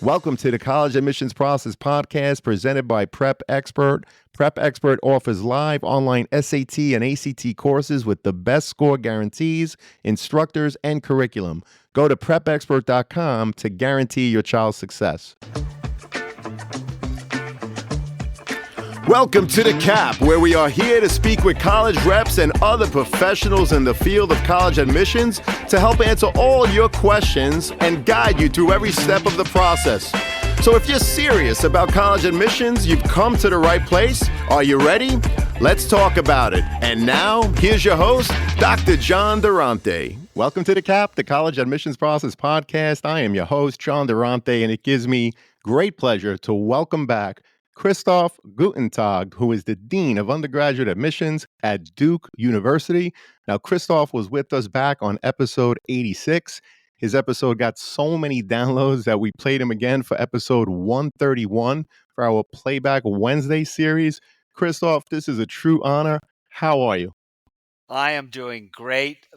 Welcome to the College Admissions Process Podcast presented by Prep Expert. Prep Expert offers live online SAT and ACT courses with the best score guarantees, instructors, and curriculum. Go to prepexpert.com to guarantee your child's success. Welcome to The Cap, where we are here to speak with college reps and other professionals in the field of college admissions to help answer all your questions and guide you through every step of the process. So if you're serious about college admissions, you've come to the right place. Are you ready? Let's talk about it. And now, here's your host, Dr. John Durante. Welcome to The Cap, the College Admissions Process Podcast. I am your host, John Durante, and it gives me great pleasure to welcome back Christoph Guttentag, who is the Dean of Undergraduate Admissions at Duke University. Now, Christoph was with us back on episode 86. His episode got so many downloads that we played him again for episode 131 for our Playback Wednesday series. Christoph, this is a true honor. How are you? I am doing great.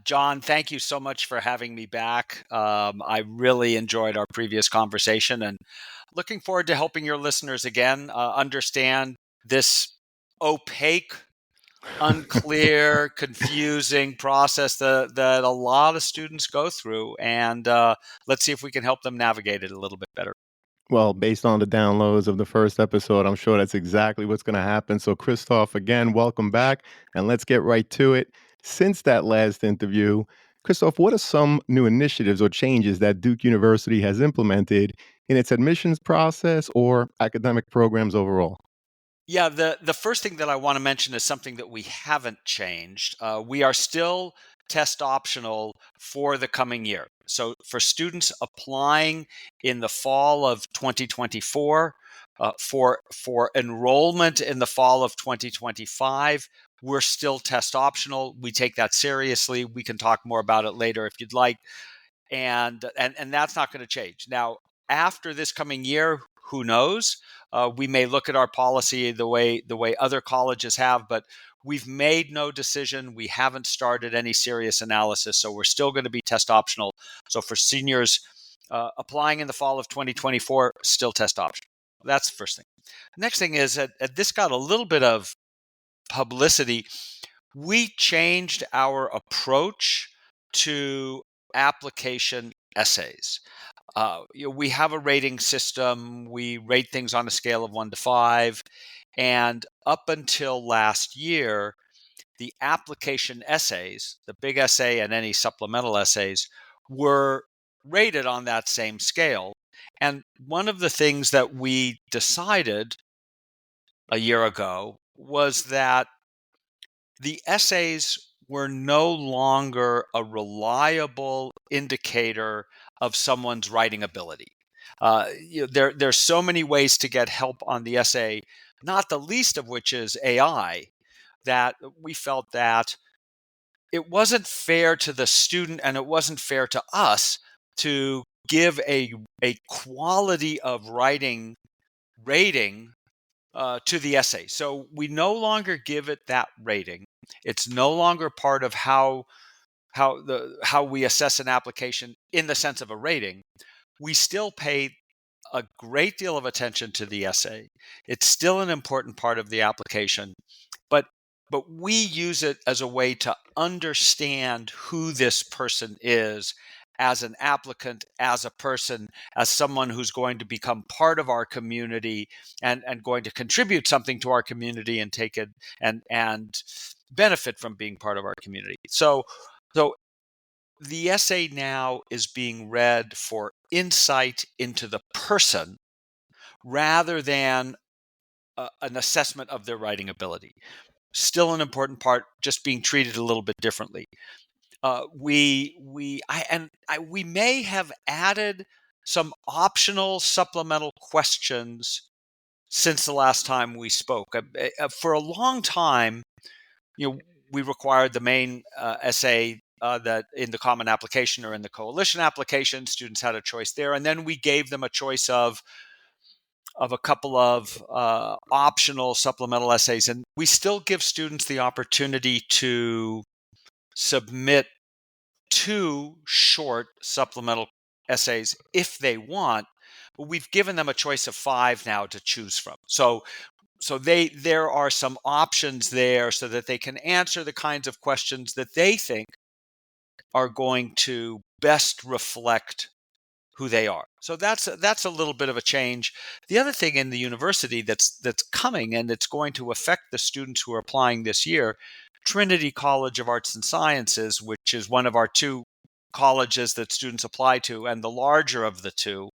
John, thank you so much for having me back. I really enjoyed our previous conversation and looking forward to helping your listeners again understand this opaque, unclear, confusing process that a lot of students go through. And let's see if we can help them navigate it a little bit better. Well, based on the downloads of the first episode, I'm sure that's exactly what's going to happen. So, Christoph, again, welcome back, and let's get right to it. Since that last interview, Christoph, what are some new initiatives or changes that Duke University has implemented in its admissions process or academic programs overall? Yeah, the first thing that I want to mention is something that we haven't changed. We are still test optional for the coming year. So for students applying in the fall of 2024, for enrollment in the fall of 2025, we're still test optional. We take that seriously. We can talk more about it later if you'd like. And that's not going to change. Now, after this coming year, who knows? We may look at our policy the way other colleges have, but we've made no decision. We haven't started any serious analysis, so we're still going to be test optional. So for seniors applying in the fall of 2024, still test optional. That's the first thing. Next thing is that this got a little bit of publicity. We changed our approach to application essays. We have a rating system. We rate things on a scale of 1 to 5. And up until last year, the application essays, the big essay and any supplemental essays, were rated on that same scale. And one of the things that we decided a year ago was that the essays were no longer a reliable indicator of someone's writing ability. There's so many ways to get help on the essay, not the least of which is AI, that we felt that it wasn't fair to the student and it wasn't fair to us to give a quality of writing rating to the essay. So we no longer give it that rating. It's no longer part of how we assess an application in the sense of a rating. We still pay a great deal of attention to the essay. It's still an important part of the application, but we use it as a way to understand who this person is as an applicant, as a person, as someone who's going to become part of our community and going to contribute something to our community and take it and benefit from being part of our community. So the essay now is being read for insight into the person rather than an assessment of their writing ability. Still an important part, just being treated a little bit differently. We may have added some optional supplemental questions since the last time we spoke. For a long time, we required the main essay that in the common application or in the coalition application, students had a choice there, and then we gave them a choice of a couple of optional supplemental essays, and we still give students the opportunity to submit 2 short supplemental essays if they want, But we've given them a choice of 5 now to choose from. So there are some options there so that they can answer the kinds of questions that they think are going to best reflect who they are. So that's a little bit of a change. The other thing in the university that's coming, and it's going to affect the students who are applying this year, Trinity College of Arts and Sciences, which is one of our 2 colleges that students apply to, and the larger of the 2,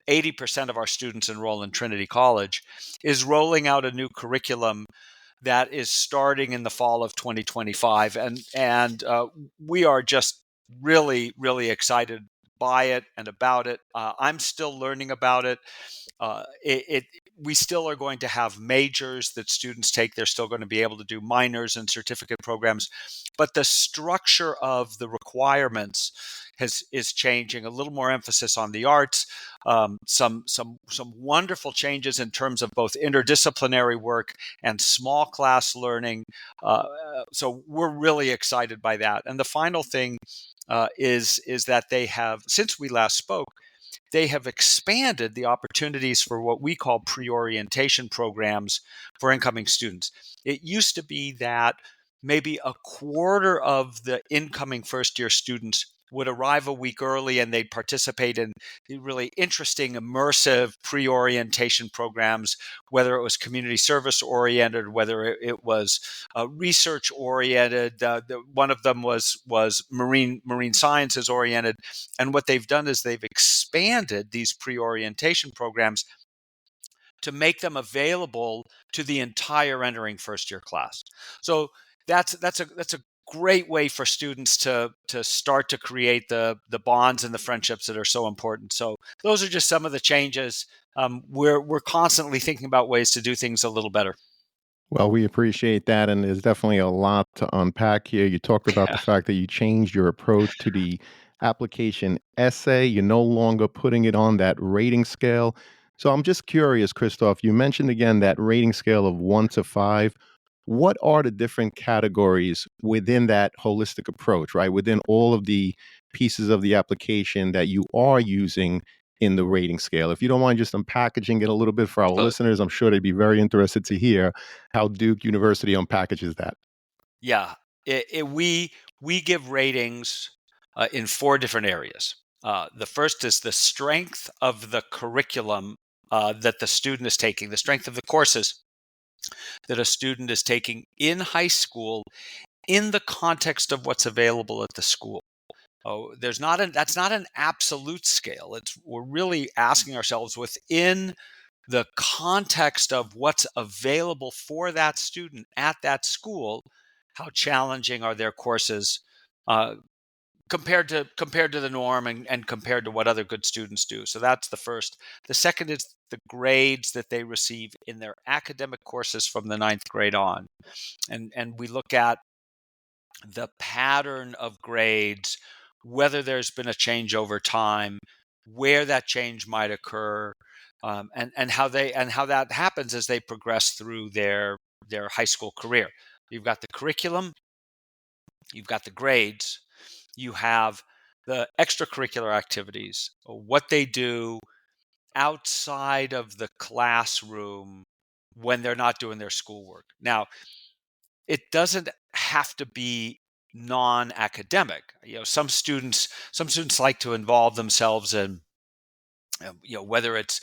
80% of our students enroll in Trinity College, is rolling out a new curriculum that is starting in the fall of 2025, and we are just really excited by it and about it. I'm still learning about it. We still are going to have majors that students take. They're still going to be able to do minors and certificate programs, but the structure of the requirements is changing. A little more emphasis on the arts, some wonderful changes in terms of both interdisciplinary work and small class learning. So we're really excited by that. And the final thing is that they have, since we last spoke, they have expanded the opportunities for what we call pre-orientation programs for incoming students. It used to be that maybe a quarter of the incoming first-year students would arrive a week early and they'd participate in really interesting, immersive pre-orientation programs, whether it was community service oriented, whether it was research oriented. One of them was marine sciences oriented. And what they've done is they've expanded these pre-orientation programs to make them available to the entire entering first year class. So that's a great way for students to start to create the bonds and the friendships that are so important. So those are just some of the changes. We're constantly thinking about ways to do things a little better. Well, we appreciate that, and there's definitely a lot to unpack here. You talked about the Yeah. fact that you changed your approach to the application essay. You're no longer putting it on that rating scale. So I'm just curious, Christoph, you mentioned again that rating scale of 1 to 5. What are the different categories within that holistic approach, right? Within all of the pieces of the application that you are using in the rating scale. If you don't mind just unpackaging it a little bit for our So listeners, I'm sure they'd be very interested to hear how Duke University unpackages that. yeah, we give ratings in 4 different areas. The first is the strength of the curriculum that the student is taking, the strength of the courses that a student is taking in high school in the context of what's available at the school. Oh, that's not an absolute scale. We're really asking ourselves within the context of what's available for that student at that school, how challenging are their courses uh, compared to the norm and compared to what other good students do. So that's the first. The second is the grades that they receive in their academic courses from the ninth grade on. And we look at the pattern of grades, whether there's been a change over time, where that change might occur, and how that happens as they progress through their high school career. You've got the curriculum, you've got the grades, you have the extracurricular activities, what they do outside of the classroom when they're not doing their schoolwork. Now, it doesn't have to be non-academic. Some students like to involve themselves in whether it's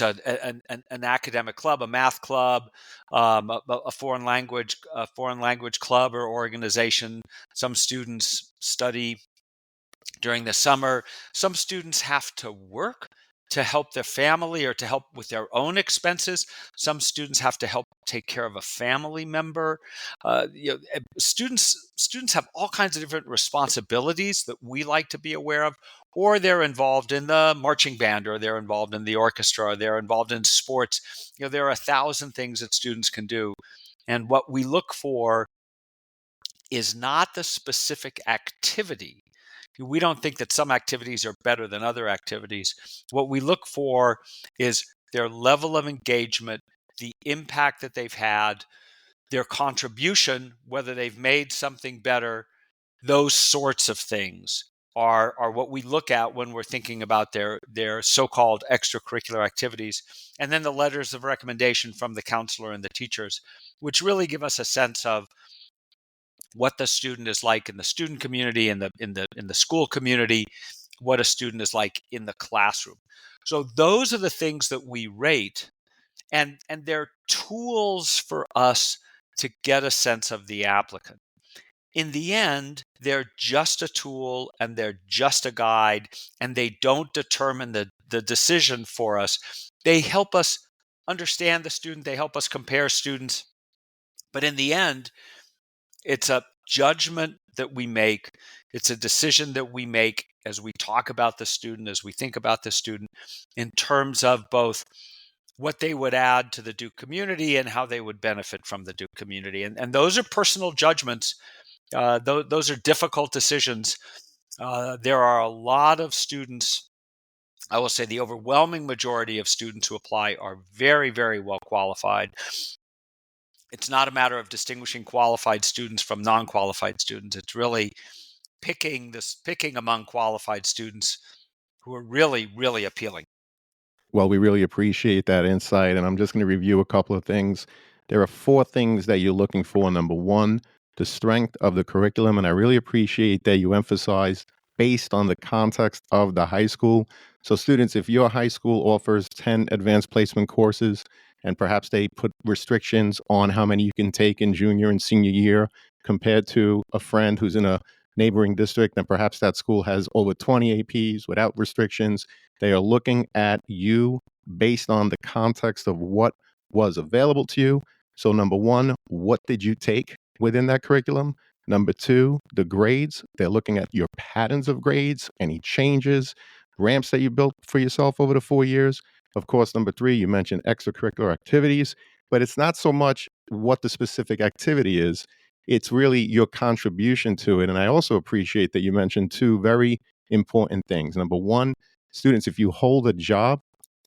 an academic club, a math club, a foreign language club or organization. Some students study during the summer. Some students have to work to help their family or to help with their own expenses. Some students have to help take care of a family member. Students have all kinds of different responsibilities that we like to be aware of, or they're involved in the marching band, or they're involved in the orchestra, or they're involved in sports. There are 1,000 things that students can do. And what we look for is not the specific activity. We don't think that some activities are better than other activities. What we look for is their level of engagement, the impact that they've had, their contribution, whether they've made something better, those sorts of things are what we look at when we're thinking about their so-called extracurricular activities, and then the letters of recommendation from the counselor and the teachers, which really give us a sense of what the student is like in the student community, in the school community, what a student is like in the classroom. So those are the things that we rate, and they're tools for us to get a sense of the applicant. In the end, they're just a tool and they're just a guide, and they don't determine the decision for us. They help us understand the student, they help us compare students. But in the end, it's a judgment that we make. It's a decision that we make as we talk about the student, as we think about the student, in terms of both what they would add to the Duke community and how they would benefit from the Duke community. And those are personal judgments. Those are difficult decisions. There are a lot of students. I will say the overwhelming majority of students who apply are very, very well qualified. It's not a matter of distinguishing qualified students from non-qualified students. It's really picking among qualified students who are really, really appealing. Well, we really appreciate that insight. And I'm just going to review a couple of things. There are four things that you're looking for. Number one, the strength of the curriculum. And I really appreciate that you emphasized based on the context of the high school. So, students, if your high school offers 10 advanced placement courses and perhaps they put restrictions on how many you can take in junior and senior year compared to a friend who's in a neighboring district, and perhaps that school has over 20 APs without restrictions, they are looking at you based on the context of what was available to you. So, number one, what did you take within that curriculum? Number two, the grades. They're looking at your patterns of grades, any changes, ramps that you built for yourself over the 4 years. Of course, number three, you mentioned extracurricular activities, but it's not so much what the specific activity is, it's really your contribution to it. And I also appreciate that you mentioned two very important things. Number one, students, if you hold a job,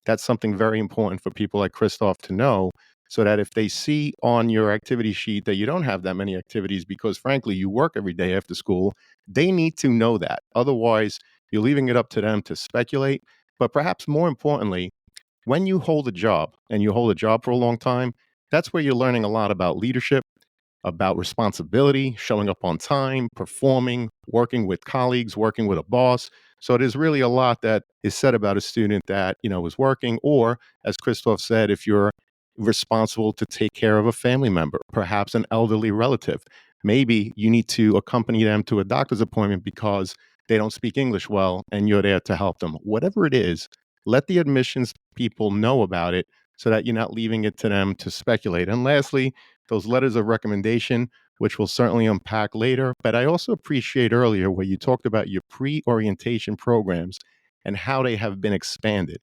that's something very important for people like Christoph to know, so that if they see on your activity sheet that you don't have that many activities because, frankly, you work every day after school, they need to know that. Otherwise, you're leaving it up to them to speculate. But perhaps more importantly, when you hold a job and you hold a job for a long time, that's where you're learning a lot about leadership, about responsibility, showing up on time, performing, working with colleagues, working with a boss. So there's really a lot that is said about a student that, is working, or as Christoph said, if you're responsible to take care of a family member, perhaps an elderly relative, maybe you need to accompany them to a doctor's appointment because they don't speak English well and you're there to help them. Whatever it is, let the admissions people know about it so that you're not leaving it to them to speculate. And lastly, those letters of recommendation, which we'll certainly unpack later. But I also appreciate earlier where you talked about your pre-orientation programs and how they have been expanded.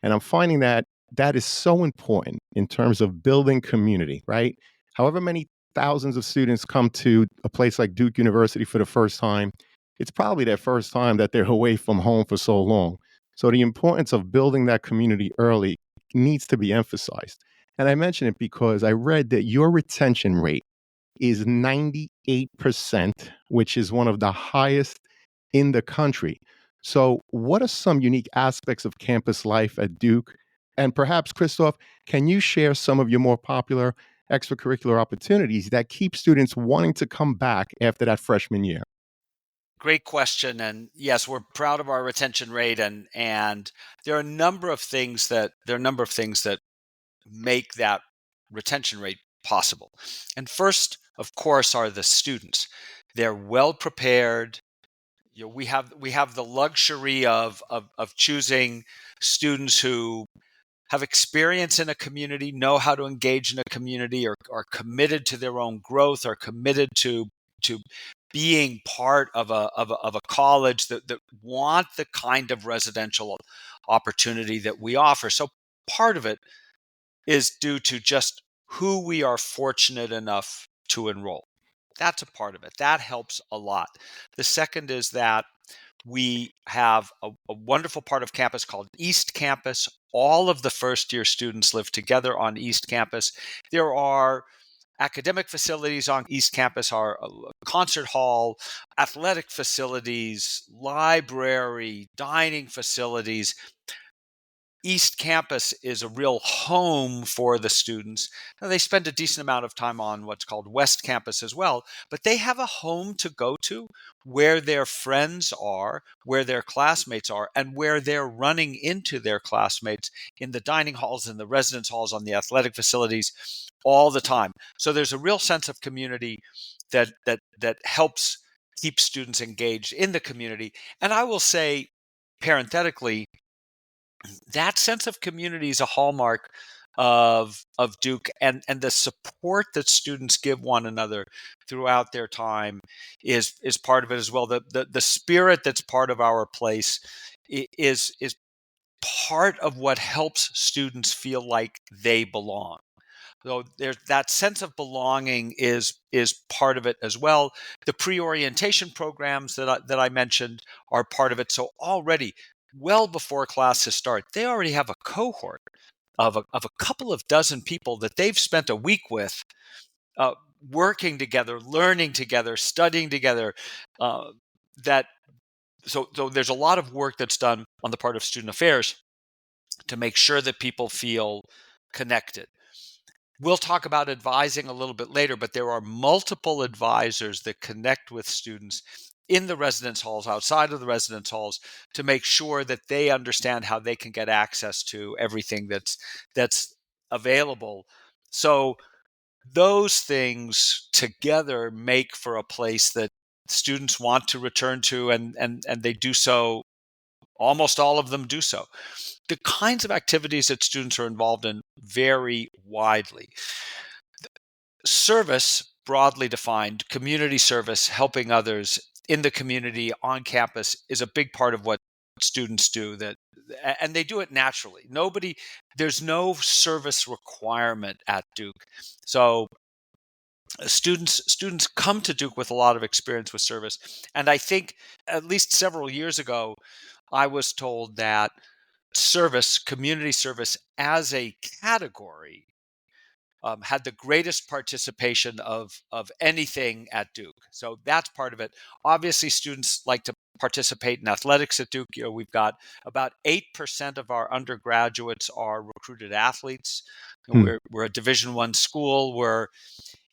And I'm finding that that is so important in terms of building community, right? However many thousands of students come to a place like Duke University for the first time, it's probably their first time that they're away from home for so long. So the importance of building that community early needs to be emphasized. And I mention it because I read that your retention rate is 98%, which is one of the highest in the country. So, what are some unique aspects of campus life at Duke? And perhaps, Christoph, can you share some of your more popular extracurricular opportunities that keep students wanting to come back after that freshman year? Great question. And yes, we're proud of our retention rate, and there are a number of things that make that retention rate possible. And first, of course, are the students. They're well prepared. We have the luxury of choosing students who have experience in a community, know how to engage in a community, or are committed to their own growth, are committed to being part of a college that want the kind of residential opportunity that we offer. So part of it is due to just who we are fortunate enough to enroll. That's a part of it. That helps a lot. The second is that we have a wonderful part of campus called East Campus. All of the first year students live together on East Campus. There are academic facilities on East Campus are a concert hall, athletic facilities, library, dining facilities. East Campus is a real home for the students. Now, they spend a decent amount of time on what's called West Campus as well, but they have a home to go to where their friends are, where their classmates are, and where they're running into their classmates in the dining halls and the residence halls on the athletic facilities all the time. So there's a real sense of community that helps keep students engaged in the community. And I will say, parenthetically, that sense of community is a hallmark of Duke, and the support that students give one another throughout their time is part of it as well. The spirit that's part of our place is part of what helps students feel like they belong. So there's that sense of belonging is part of it as well. The pre-orientation programs that I mentioned are part of it. So already, well before classes start, they already have a cohort of a couple of dozen people that they've spent a week with, uh, working together, learning together, studying together. Uh, that so there's a lot of work that's done on the part of student affairs to make sure that people feel connected. We'll talk about advising a little bit later, but there are multiple advisors that connect with students in the residence halls, outside of the residence halls, to make sure that they understand how they can get access to everything that's available. So those things together make for a place that students want to return to, and they do so. Almost all of them do so. The kinds of activities that students are involved in vary widely. Service, broadly defined, community service, helping others in the community on campus, is a big part of what students do, and they do it naturally. There's no service requirement at Duke. So students come to Duke with a lot of experience with service. And I think at least several years ago, I was told that community service as a category, had the greatest participation of anything at Duke. So that's part of it. Obviously, students like to participate in athletics at Duke. We've got about 8% of our undergraduates are recruited athletes. Hmm. We're a Division I school. We're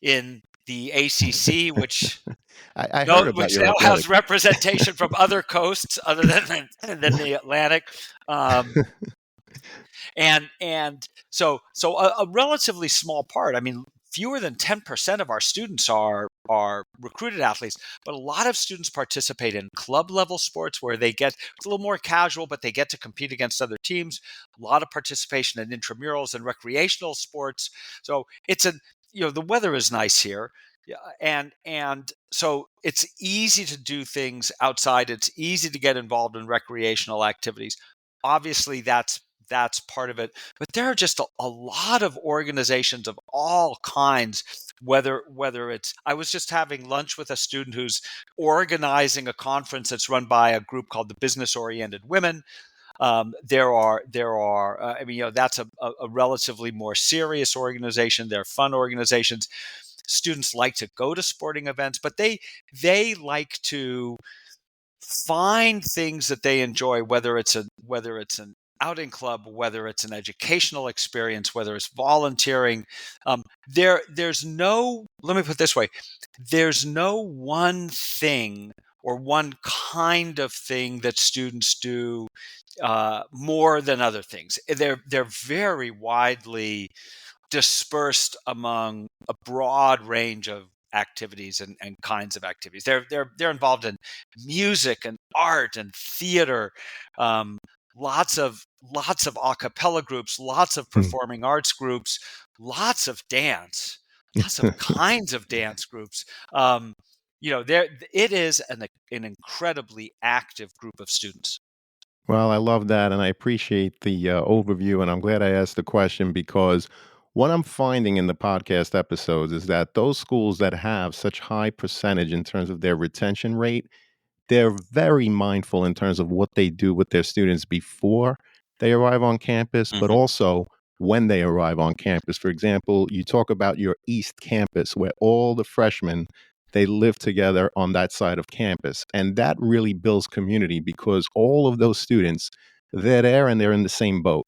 in the ACC, which I no, heard about which your now has athletics. representation from other coasts other than the Atlantic. Um, and so a relatively small part. I mean, fewer than 10% of our students are recruited athletes, but a lot of students participate in club level sports where it's a little more casual, but they get to compete against other teams. A lot of participation in intramurals and recreational sports. So the weather is nice here. Yeah, and so it's easy to do things outside. It's easy to get involved in recreational activities. Obviously, that's part of it. But there are just a lot of organizations of all kinds. Whether it's, I was just having lunch with a student who's organizing a conference that's run by a group called the Business Oriented Women. I mean, that's a relatively more serious organization. They're fun organizations. Students like to go to sporting events, but they like to find things that they enjoy, whether it's an outing club, whether it's an educational experience, whether it's volunteering. There's no, let me put it this way, there's no one thing or one kind of thing that students do more than other things. They're very widely dispersed among a broad range of activities and kinds of activities. They're involved in music and art and theater, um, lots of a cappella groups, lots of Hmm. performing arts groups, lots of dance, lots of kinds of dance groups. There it is an incredibly active group of students. Well, I love that, and I appreciate the overview, and I'm glad I asked the question because what I'm finding in the podcast episodes is that those schools that have such high percentage in terms of their retention rate, they're very mindful in terms of what they do with their students before they arrive on campus, but Hmm. also when they arrive on campus. For example, you talk about your East Campus, where all the freshmen, they live together on that side of campus. And that really builds community because all of those students, they're there and they're in the same boat.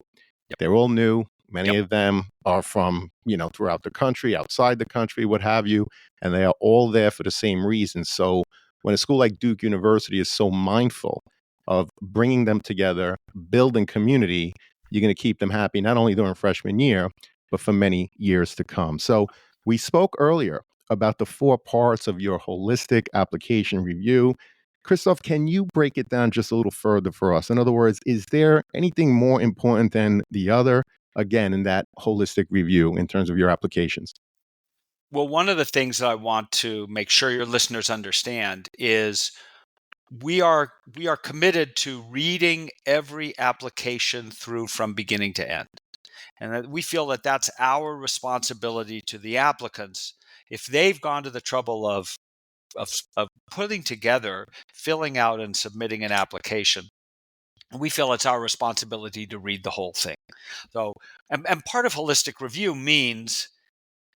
Yep. They're all new. Many Yep. of them are from, throughout the country, outside the country, what have you, and they are all there for the same reason. So when a school like Duke University is so mindful of bringing them together, building community, you're going to keep them happy, not only during freshman year, but for many years to come. So we spoke earlier about the 4 parts of your holistic application review. Christoph, can you break it down just a little further for us? In other words, is there anything more important than the other, again, in that holistic review in terms of your applications? Well, one of the things that I want to make sure your listeners understand is we are committed to reading every application through from beginning to end. And that we feel that that's our responsibility to the applicants. If they've gone to the trouble of putting together, filling out, and submitting an application, we feel it's our responsibility to read the whole thing. So, and part of holistic review means,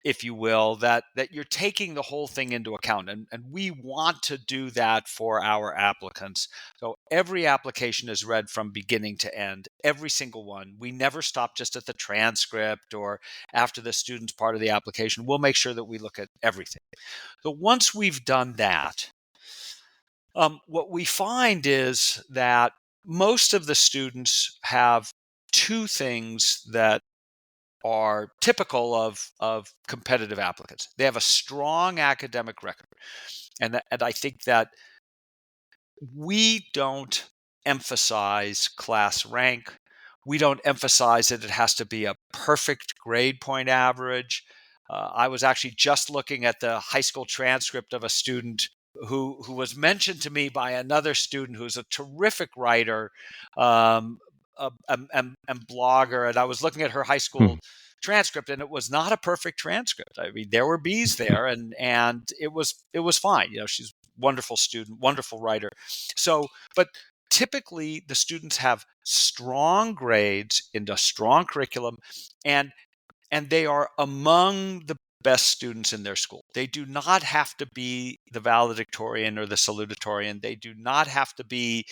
if you will, that you're taking the whole thing into account. And we want to do that for our applicants. So every application is read from beginning to end, every single one. We never stop just at the transcript or after the student's part of the application. We'll make sure that we look at everything. So once we've done that, what we find is that most of the students have 2 things that are typical of competitive applicants. They have a strong academic record. And I think that we don't emphasize class rank. We don't emphasize that it has to be a perfect grade point average. I was actually just looking at the high school transcript of a student who was mentioned to me by another student who's a terrific writer, um, and blogger. And I was looking at her high Hmm. school transcript, and it was not a perfect transcript. I mean, there were B's there, and it was fine. She's a wonderful student, wonderful writer. So, but typically the students have strong grades in a strong curriculum, and they are among the best students in their school. They do not have to be the valedictorian or the salutatorian. They do not have to be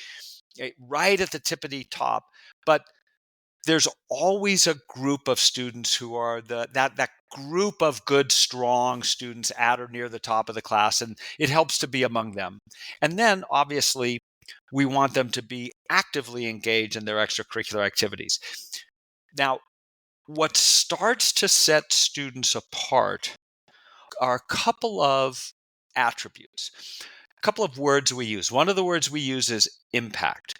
right at the tippity top, but there's always a group of students who are that group of good, strong students at or near the top of the class, and it helps to be among them. And then, obviously, we want them to be actively engaged in their extracurricular activities. Now, what starts to set students apart are a couple of attributes, a couple of words we use. One of the words we use is impact.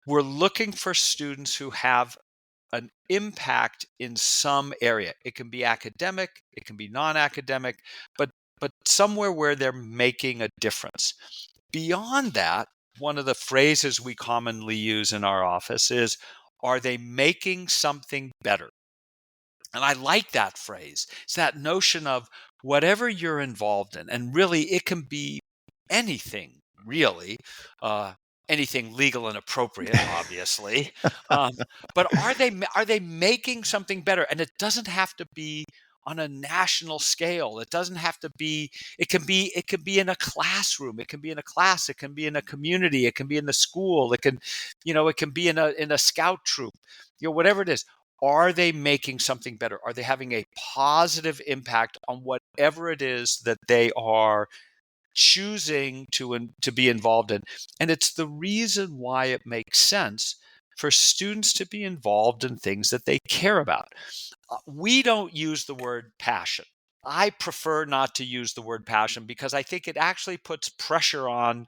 We're looking for students who have an impact in some area. It can be academic, it can be non-academic, but somewhere where they're making a difference. Beyond that, one of the phrases we commonly use in our office is, are they making something better? And I like that phrase. It's that notion of whatever you're involved in, and really it can be anything, really, uh, anything legal and appropriate, obviously. Um, but are they making something better? And it doesn't have to be on a national scale. It doesn't have to be. It can be in a classroom. It can be in a class. It can be in a community. It can be in the school. It can be in a scout troop. Whatever it is. Are they making something better? Are they having a positive impact on whatever it is that they are choosing to be involved in? And it's the reason why it makes sense for students to be involved in things that they care about. We don't use the word passion. I prefer not to use the word passion because I think it actually puts pressure on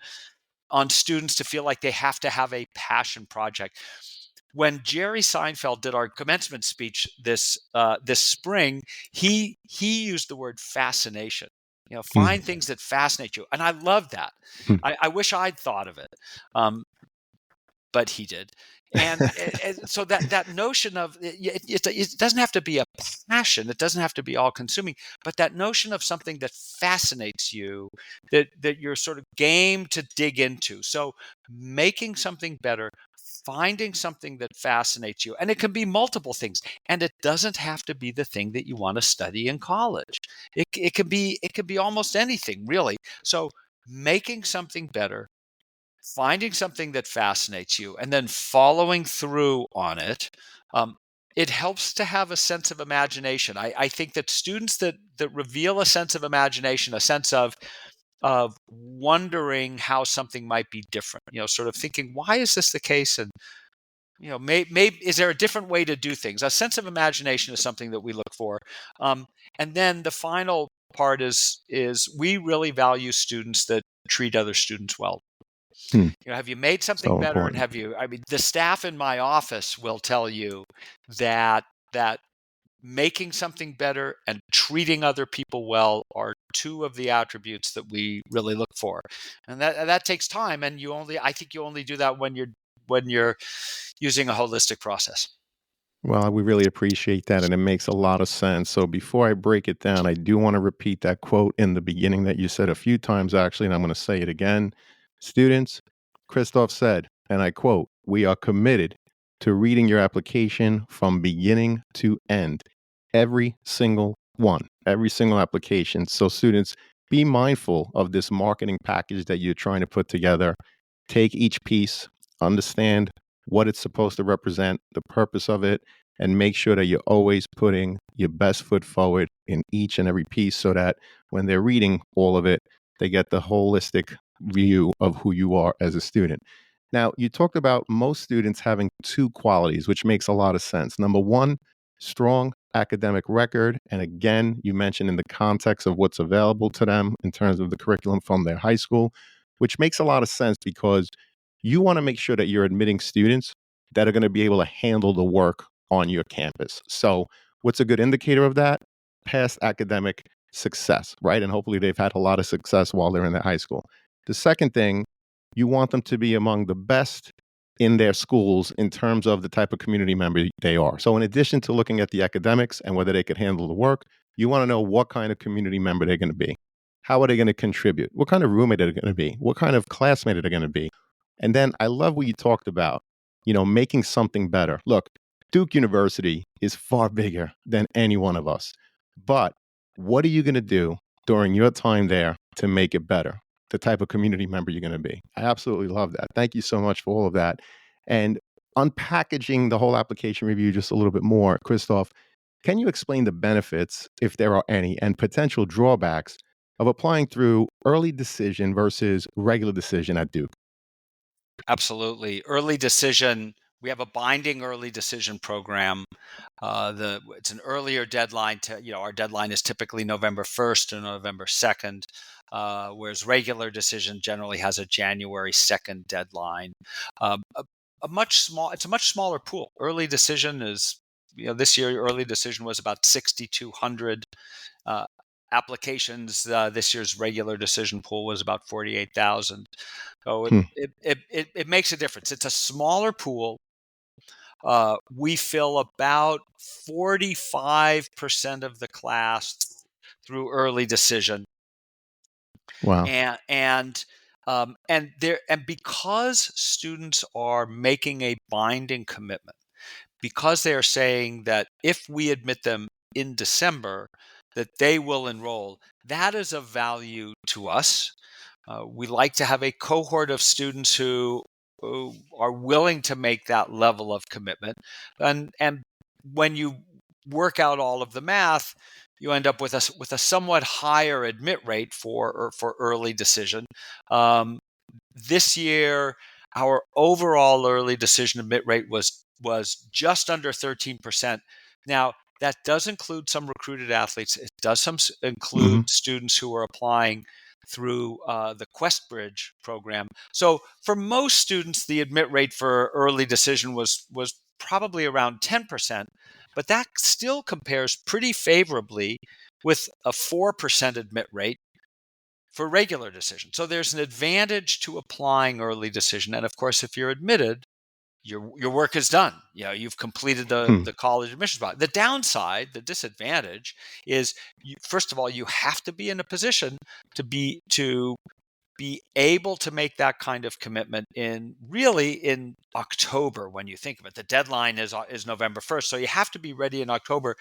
students to feel like they have to have a passion project. When Jerry Seinfeld did our commencement speech this spring, he used the word fascination. Hmm. Find things that fascinate you, and I love that. Hmm. I wish I'd thought of it, um, but he did. And so that notion of it doesn't have to be a passion, it doesn't have to be all consuming, but that notion of something that fascinates you, that you're sort of game to dig into. So making something better, finding something that fascinates you. And it can be multiple things. And it doesn't have to be the thing that you want to study in college. It can be almost anything, really. So making something better, finding something that fascinates you, and then following through on it. It helps to have a sense of imagination. I think that students that reveal a sense of imagination, a sense of wondering how something might be different, sort of thinking, why is this the case? And, maybe is there a different way to do things? A sense of imagination is something that we look for. And then the final part is we really value students that treat other students well. Hmm. Have you made something So better? And important. have you, I mean, the staff in my office will tell you that making something better and treating other people well are two of the attributes that we really look for. And that takes time. And I think you only do that when you're using a holistic process. Well, we really appreciate that, and it makes a lot of sense. So before I break it down, I do want to repeat that quote in the beginning that you said a few times, actually, and I'm going to say it again. Students, Christoph said, and I quote, "We are committed to reading your application from beginning to end, every single one, every single application." So students, be mindful of this marketing package that you're trying to put together. Take each piece, understand what it's supposed to represent, the purpose of it, and make sure that you're always putting your best foot forward in each and every piece so that when they're reading all of it, they get the holistic view of who you are as a student. Now, you talked about most students having two qualities, which makes a lot of sense. Number one, strong academic record. And again, you mentioned in the context of what's available to them in terms of the curriculum from their high school, which makes a lot of sense because you want to make sure that you're admitting students that are going to be able to handle the work on your campus. So, what's a good indicator of that? Past academic success, right? And hopefully they've had a lot of success while they're in the high school. The second thing, you want them to be among the best in their schools in terms of the type of community member they are. So, in addition to looking at the academics and whether they could handle the work, you want to know what kind of community member they're going to be. How are they going to contribute? What kind of roommate are they going to be? What kind of classmate are they going to be? And then I love what you talked about, making something better. Look, Duke University is far bigger than any one of us. But what are you going to do during your time there to make it better? The type of community member you're going to be. I absolutely love that. Thank you so much for all of that. And unpackaging the whole application review just a little bit more, Christoph, can you explain the benefits, if there are any, and potential drawbacks of applying through early decision versus regular decision at Duke? Absolutely. Early decision. We have a binding early decision program. It's an earlier deadline our deadline is typically November 1st or November 2nd, whereas regular decision generally has a January 2nd deadline. It's a much smaller pool. Early decision is, this year early decision was about 6,200 uh, applications. This year's regular decision pool was about 48,000. So Hmm. it makes a difference. It's a smaller pool. We fill about 45% of the class through early decision, Wow. and because students are making a binding commitment, because they are saying that if we admit them in December, that they will enroll. That is of value to us. We like to have a cohort of students who are willing to make that level of commitment. And when you work out all of the math, you end up with a somewhat higher admit rate for early decision. This year, our overall early decision admit rate was just under 13%. Now, that does include some recruited athletes. It does Hmm. include students who are applying through the QuestBridge program. So, for most students, the admit rate for early decision was probably around 10%, but that still compares pretty favorably with a 4% admit rate for regular decision. So there's an advantage to applying early decision. And of course, if you're admitted, your work is done. You've completed Hmm. the college admissions process. The downside, the disadvantage is, first of all, you have to be in a position to be able to make that kind of commitment in October when you think of it. The deadline is November 1st, so you have to be ready in October.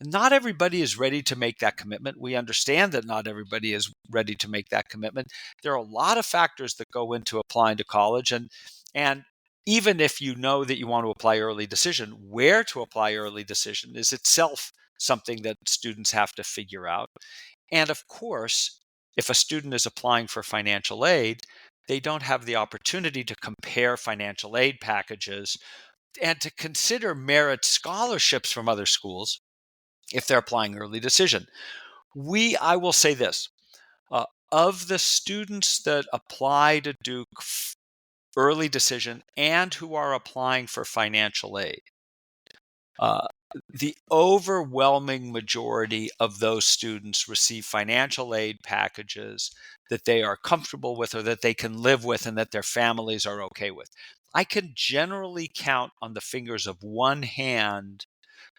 Not everybody is ready to make that commitment. We understand that not everybody is ready to make that commitment. There are a lot of factors that go into applying to college, and even if you know that you want to apply early decision, where to apply early decision is itself something that students have to figure out. And of course, if a student is applying for financial aid, they don't have the opportunity to compare financial aid packages and to consider merit scholarships from other schools if they're applying early decision. I will say this, uh, of the students that apply to Duke early decision and who are applying for financial aid, uh, the overwhelming majority of those students receive financial aid packages that they are comfortable with or that they can live with and that their families are okay with. I can generally count on the fingers of one hand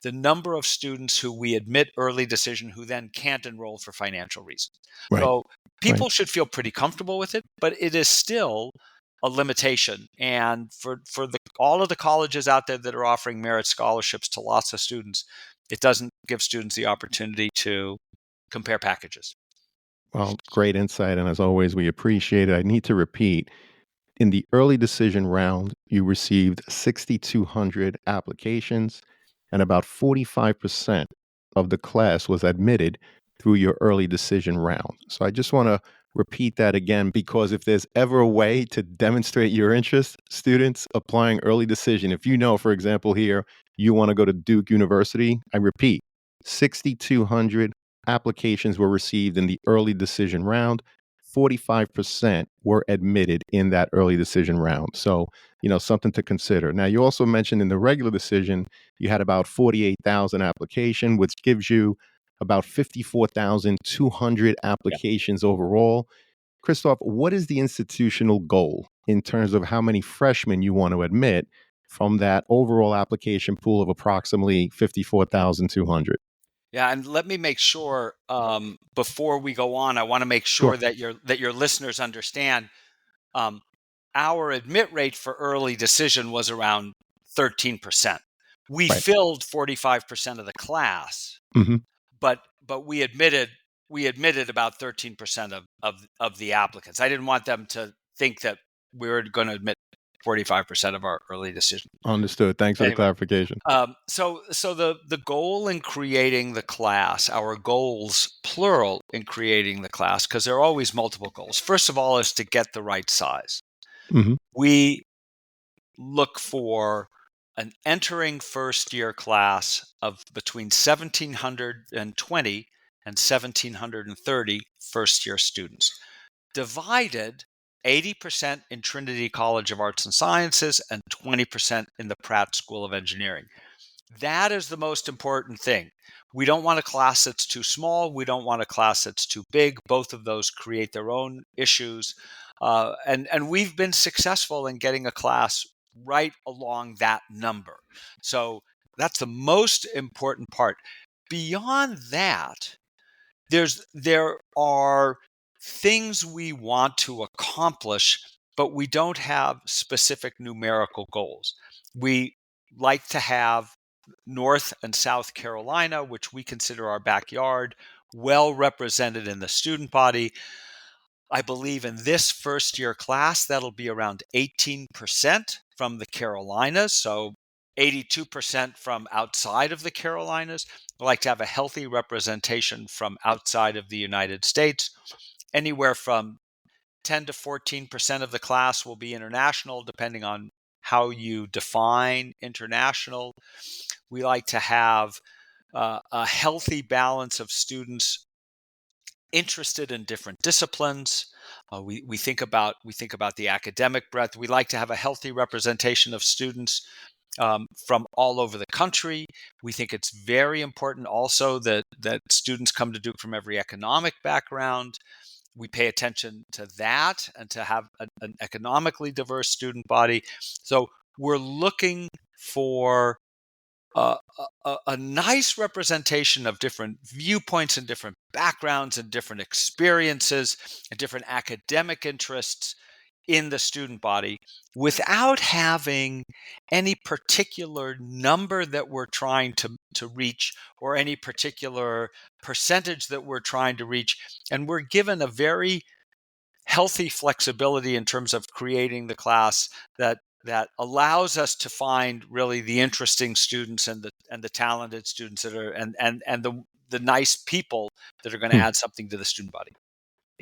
the number of students who we admit early decision who then can't enroll for financial reasons. Right. So Right. people should feel pretty comfortable with it, but it is still a limitation. And for all of the colleges out there that are offering merit scholarships to lots of students, it doesn't give students the opportunity to compare packages. Well, great insight. And as always, we appreciate it. I need to repeat, in the early decision round, you received 6,200 applications, and about 45% of the class was admitted through your early decision round. So I just want to repeat that again, because if there's ever a way to demonstrate your interest, students applying early decision, if you know, for example, here, you want to go to Duke University, I repeat, 6,200 applications were received in the early decision round. 45% were admitted in that early decision round. So, something to consider. Now, you also mentioned in the regular decision, you had about 48,000 application, which gives you about 54,200 applications overall. Christoph, what is the institutional goal in terms of how many freshmen you want to admit from that overall application pool of approximately 54,200? Yeah, and let me make sure before we go on, I want to make Sure. sure that your listeners understand. Um, our admit rate for early decision was around 13%. We Right. filled 45% of the class, Hmm. but we admitted about 13% of the applicants. I didn't want them to think that we were going to admit 45% of our early decision. Understood. Thanks for the Anyway, clarification. so the goal in creating the class, our goals plural in creating the class, because there are always multiple goals. First of all, is to get the right size. Hmm. We look for an entering first year class of between 1,720 and 1,730 first year students, divided 80% in Trinity College of Arts and Sciences and 20% in the Pratt School of Engineering. That is the most important thing. We don't want a class that's too small. We don't want a class that's too big. Both of those create their own issues. And we've been successful in getting a class right along that number. So that's the most important part. Beyond that, there are things we want to accomplish, but we don't have specific numerical goals. We like to have North and South Carolina, which we consider our backyard, well represented in the student body. I believe in this first year class, that'll be around 18% from the Carolinas. So 82% from outside of the Carolinas. We like to have a healthy representation from outside of the United States. Anywhere from 10 to 14% of the class will be international, depending on how you define international. We like to have a healthy balance of students interested in different disciplines. We think about the academic breadth. We like to have a healthy representation of students from all over the country. We think it's very important also that students come to Duke from every economic background. We pay attention to that and to have an economically diverse student body. So we're looking for a nice representation of different viewpoints and different backgrounds and different experiences and different academic interests in the student body without having any particular number that we're trying to reach or any particular percentage that we're trying to reach. And we're given a very healthy flexibility in terms of creating the class that allows us to find really the interesting students and the talented students that are and the nice people that are going to Hmm. add something to the student body.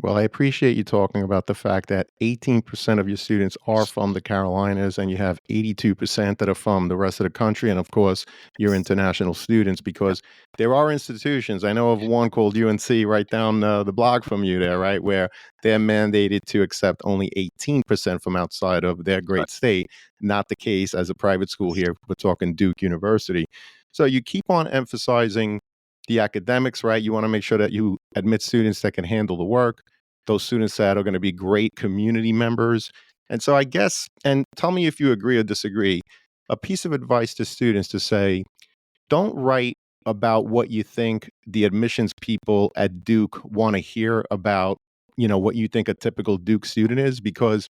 Well, I appreciate you talking about the fact that 18% of your students are from the Carolinas and you have 82% that are from the rest of the country. And of course, your international students, Yep. because there are institutions. I know of one called UNC right down the block from you there, right? Where they're mandated to accept only 18% from outside of their Right. great state. Not the case as a private school here. We're talking Duke University. So you keep on emphasizing the academics, right? You want to make sure that you admit students that can handle the work, those students that are going to be great community members. And so I guess, and tell me if you agree or disagree, a piece of advice to students to say, don't write about what you think the admissions people at Duke want to hear about, what you think a typical Duke student is, because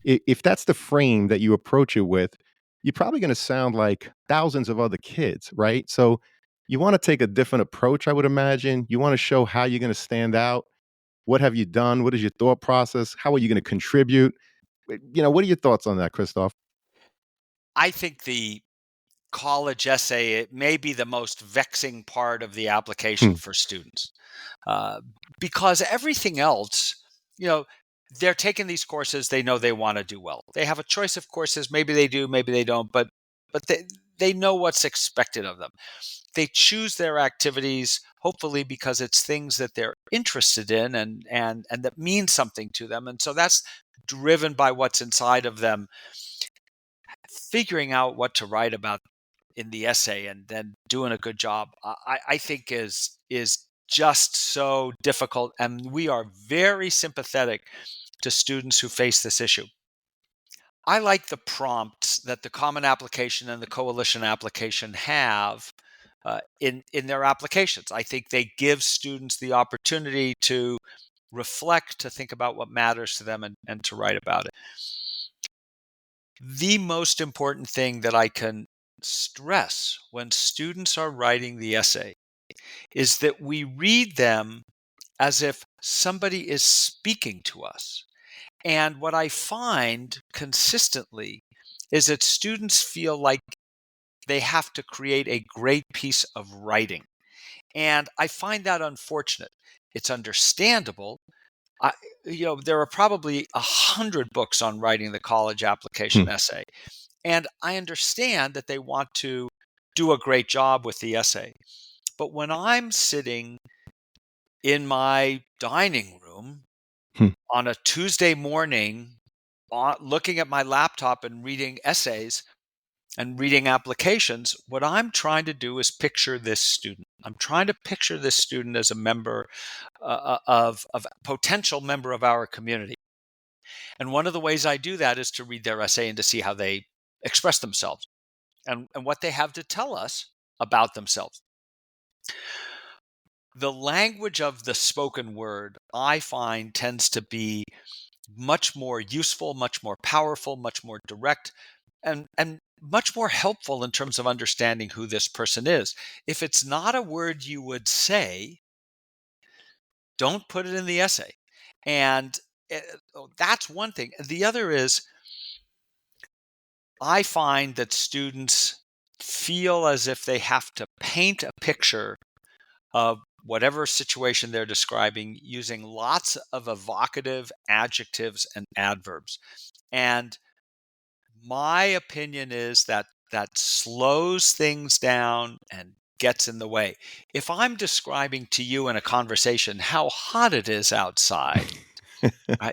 if that's the frame that you approach it with, you're probably going to sound like thousands of other kids, right? So you want to take a different approach, I would imagine. You want to show how you're going to stand out. What have you done? What is your thought process? How are you going to contribute? What are your thoughts on that, Christoph? I think the college essay, it may be the most vexing part of the application Hmm. for students, uh, because everything else, you know, they're taking these courses. They know they want to do well. They have a choice of courses. Maybe they do, maybe they don't. But they know what's expected of them. They choose their activities, hopefully because it's things that they're interested in and that mean something to them. And so that's driven by what's inside of them. Figuring out what to write about in the essay and then doing a good job, I think is just so difficult. And we are very sympathetic to students who face this issue. I like the prompts that the Common Application and the Coalition application have in their applications. I think they give students the opportunity to reflect, to think about what matters to them, and to write about it. The most important thing that I can stress when students are writing the essay is that we read them as if somebody is speaking to us. And what I find consistently is that students feel like they have to create a great piece of writing. And I find that unfortunate. It's understandable. I, there are probably 100 books on writing the college Hmm. application essay. And I understand that they want to do a great job with the essay. But when I'm sitting in my dining room Hmm. on a Tuesday morning, looking at my laptop and reading essays and reading applications, what I'm trying to do is picture this student. I'm trying to picture this student as a member of a potential member of our community. And one of the ways I do that is to read their essay and to see how they express themselves and what they have to tell us about themselves. The language of the spoken word, I find, tends to be much more useful, much more powerful, much more direct, and much more helpful in terms of understanding who this person is. If it's not a word you would say, don't put it in the essay. And that's one thing. The other is, I find that students feel as if they have to paint a picture of whatever situation they're describing using lots of evocative adjectives and adverbs. And my opinion is that that slows things down and gets in the way. If I'm describing to you in a conversation how hot it is outside, I,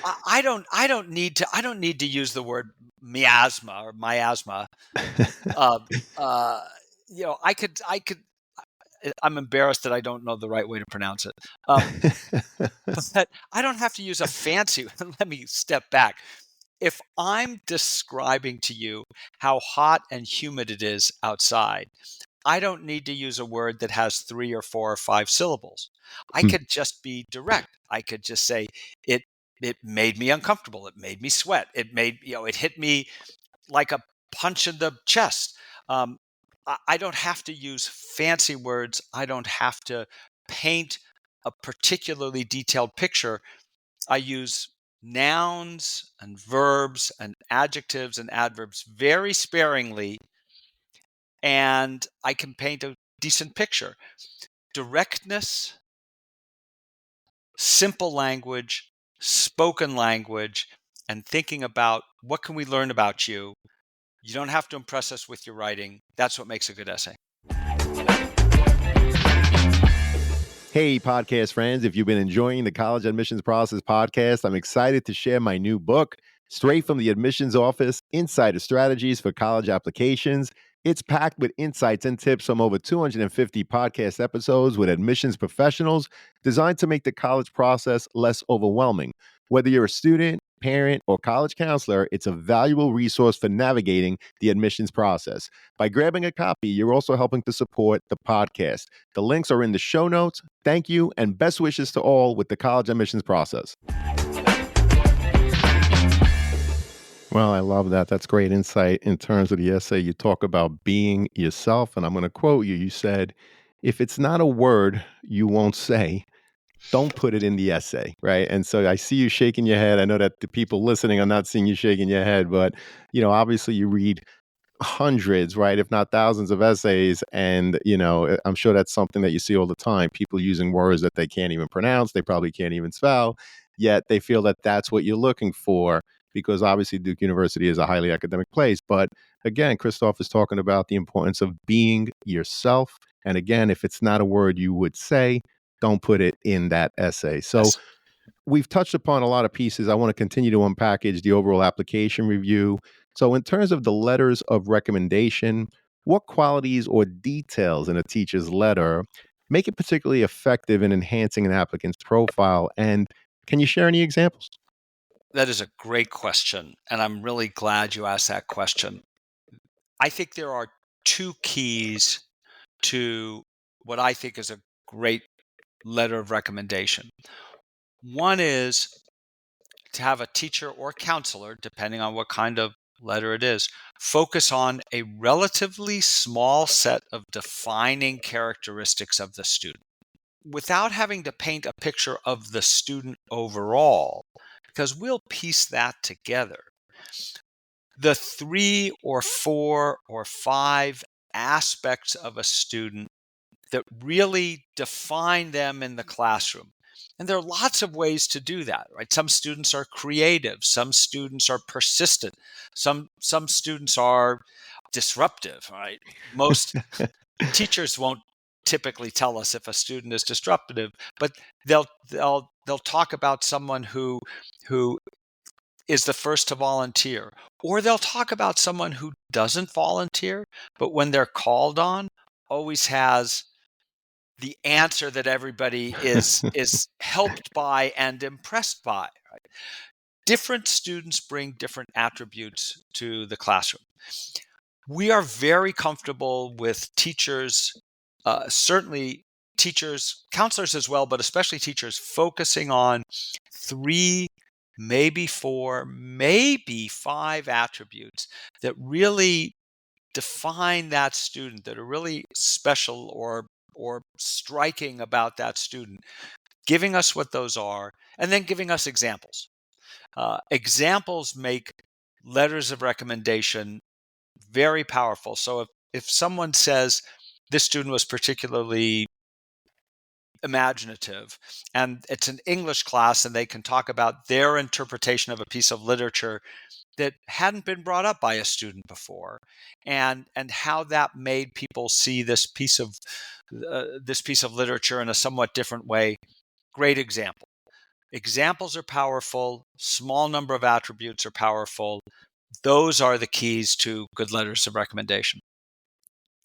I don't need to use the word miasma or miasma. Uh, uh, I'm embarrassed that I don't know the right way to pronounce it. But I don't have to use a fancy. Let me step back. If I'm describing to you how hot and humid it is outside, I don't need to use a word that has 3 or 4 or 5 syllables. I Hmm. could just be direct. I could just say it it made me uncomfortable. It made me sweat. It hit me like a punch in the chest. I don't have to use fancy words. I don't have to paint a particularly detailed picture. I use nouns and verbs and adjectives and adverbs very sparingly, and I can paint a decent picture. Directness, simple language, spoken language, and thinking about what can we learn about you. You don't have to impress us with your writing. That's what makes a good essay. Hey, podcast friends, if you've been enjoying the College Admissions Process podcast, I'm excited to share my new book, Straight from the Admissions Office, Insider Strategies for College Applications. It's packed with insights and tips from over 250 podcast episodes with admissions professionals designed to make the college process less overwhelming. Whether you're a student, parent, or college counselor, it's a valuable resource for navigating the admissions process. By grabbing a copy, you're also helping to support the podcast. The links are in the show notes. Thank you, and best wishes to all with the college admissions process. Well, I love that. That's great insight in terms of the essay. You talk about being yourself, and I'm going to quote you. You said, if it's not a word you won't say, don't put it in the essay, right? And so I see you shaking your head. I know that the people listening are not seeing you shaking your head, but obviously you read hundreds, right, if not thousands of essays. And, I'm sure that's something that you see all the time. People using words that they can't even pronounce, they probably can't even spell, yet they feel that that's what you're looking for because obviously Duke University is a highly academic place. But again, Christoph is talking about the importance of being yourself. And again, if it's not a word you would say, don't put it in that essay. So Yes. we've touched upon a lot of pieces. I want to continue to unpackage the overall application review. So, in terms of the letters of recommendation, what qualities or details in a teacher's letter make it particularly effective in enhancing an applicant's profile? And can you share any examples? That is a great question, and I'm really glad you asked that question. I think there are two keys to what I think is a great letter of recommendation. One is to have a teacher or counselor, depending on what kind of letter it is, focus on a relatively small set of defining characteristics of the student without having to paint a picture of the student overall, because we'll piece that together. The 3 or 4 or 5 aspects of a student that really define them in the classroom. And there are lots of ways to do that, right? Some students are creative, some students are persistent, some students are disruptive, right? Most teachers won't typically tell us if a student is disruptive, but they'll talk about someone who is the first to volunteer, or they'll talk about someone who doesn't volunteer, but when they're called on, always has the answer that everybody is helped by and impressed by. Right? Different students bring different attributes to the classroom. We are very comfortable with teachers, certainly teachers, counselors as well, but especially teachers focusing on 3, maybe 4, maybe 5 attributes that really define that student, that are really special or striking about that student, giving us what those are, and then giving us examples. Examples make letters of recommendation very powerful. So if someone says this student was particularly imaginative and it's an English class and they can talk about their interpretation of a piece of literature that hadn't been brought up by a student before, and how that made people see this piece of literature in a somewhat different way. Great example. Examples are powerful. Small number of attributes are powerful. Those are the keys to good letters of recommendation.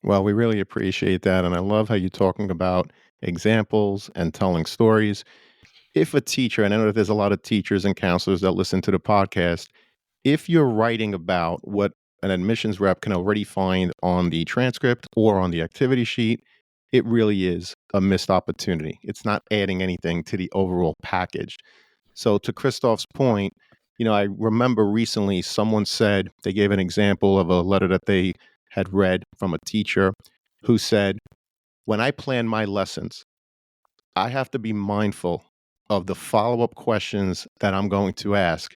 Well, we really appreciate that. And I love how you're talking about examples and telling stories. If a teacher, and I know that there's a lot of teachers and counselors that listen to the podcast, if you're writing about what an admissions rep can already find on the transcript or on the activity sheet, it really is a missed opportunity. It's not adding anything to the overall package. So, to Christoph's point, I remember recently someone said they gave an example of a letter that they had read from a teacher who said, when I plan my lessons, I have to be mindful of the follow up questions that I'm going to ask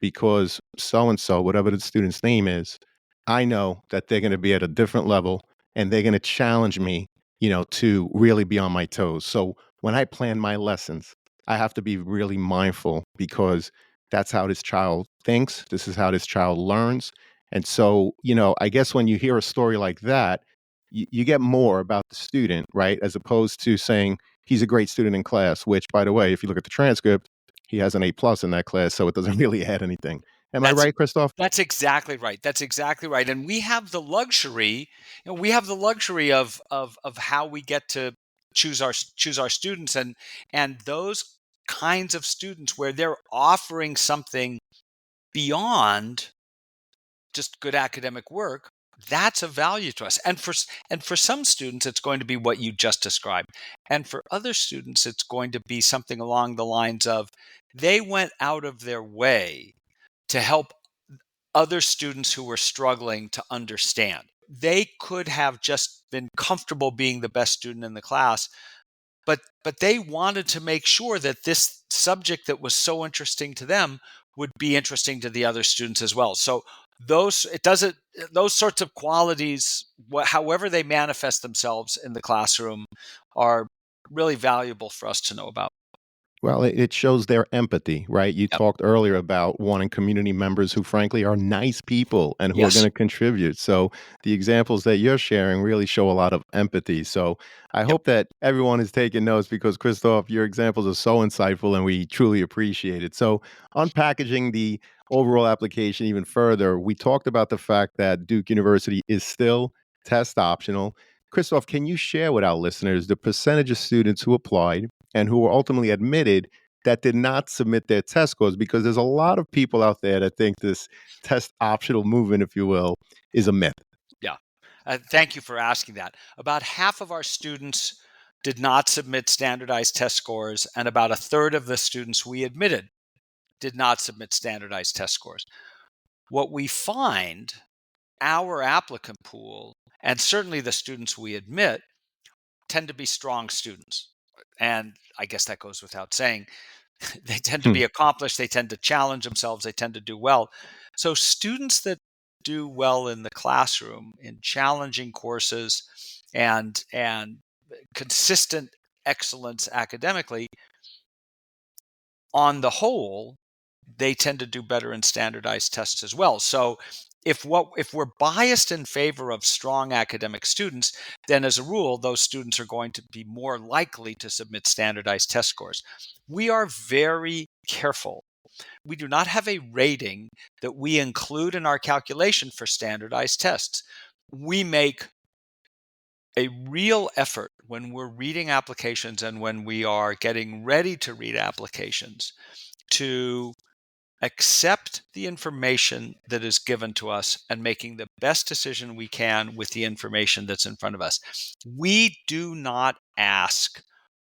because so and so, whatever the student's name is, I know that they're going to be at a different level and they're going to challenge me, to really be on my toes. So when I plan my lessons, I have to be really mindful because that's how this child thinks. This is how this child learns. And so, I guess when you hear a story like that, you get more about the student, right? As opposed to saying he's a great student in class, which, by the way, if you look at the transcript, he has an A plus in that class, so it doesn't really add anything. Am I That's right, Christoph? that's exactly right. That's exactly right. And we have the luxury, we have the luxury of how we get to choose our students, and those kinds of students where they're offering something beyond just good academic work. That's a value to us. And for some students it's going to be what you just described. And for other students it's going to be something along the lines of they went out of their way to help other students who were struggling to understand. They could have just been comfortable being the best student in the class, but they wanted to make sure that this subject that was so interesting to them would be interesting to the other students as well. So those sorts of qualities, however they manifest themselves in the classroom, are really valuable for us to know about. Well, it shows their empathy, right? You Yep. talked earlier about wanting community members who, frankly, are nice people and who are going Yes. to contribute. So, the examples that you're sharing really show a lot of empathy. So, I Yep. hope that everyone is taking notes because, Christoph, your examples are so insightful and we truly appreciate it. So, unpackaging the overall application even further, we talked about the fact that Duke University is still test optional. Christoph, can you share with our listeners the percentage of students who applied and who were ultimately admitted that did not submit their test scores? Because there's a lot of people out there that think this test optional movement, if you will, is a myth. Yeah. Thank you for asking that. About half of our students did not submit standardized test scores, and about a third of the students we admitted did not submit standardized test scores. What we find, our applicant pool, and certainly the students we admit, tend to be strong students. And I guess that goes without saying. They tend to Hmm. be accomplished, they tend to challenge themselves, they tend to do well. So students that do well in the classroom in challenging courses and consistent excellence academically, on the whole, they tend to do better in standardized tests as well. So if we're biased in favor of strong academic students, then as a rule, those students are going to be more likely to submit standardized test scores. We are very careful. We do not have a rating that we include in our calculation for standardized tests. We make a real effort when we're reading applications and when we are getting ready to read applications to accept the information that is given to us and making the best decision we can with the information that's in front of us. We do not ask,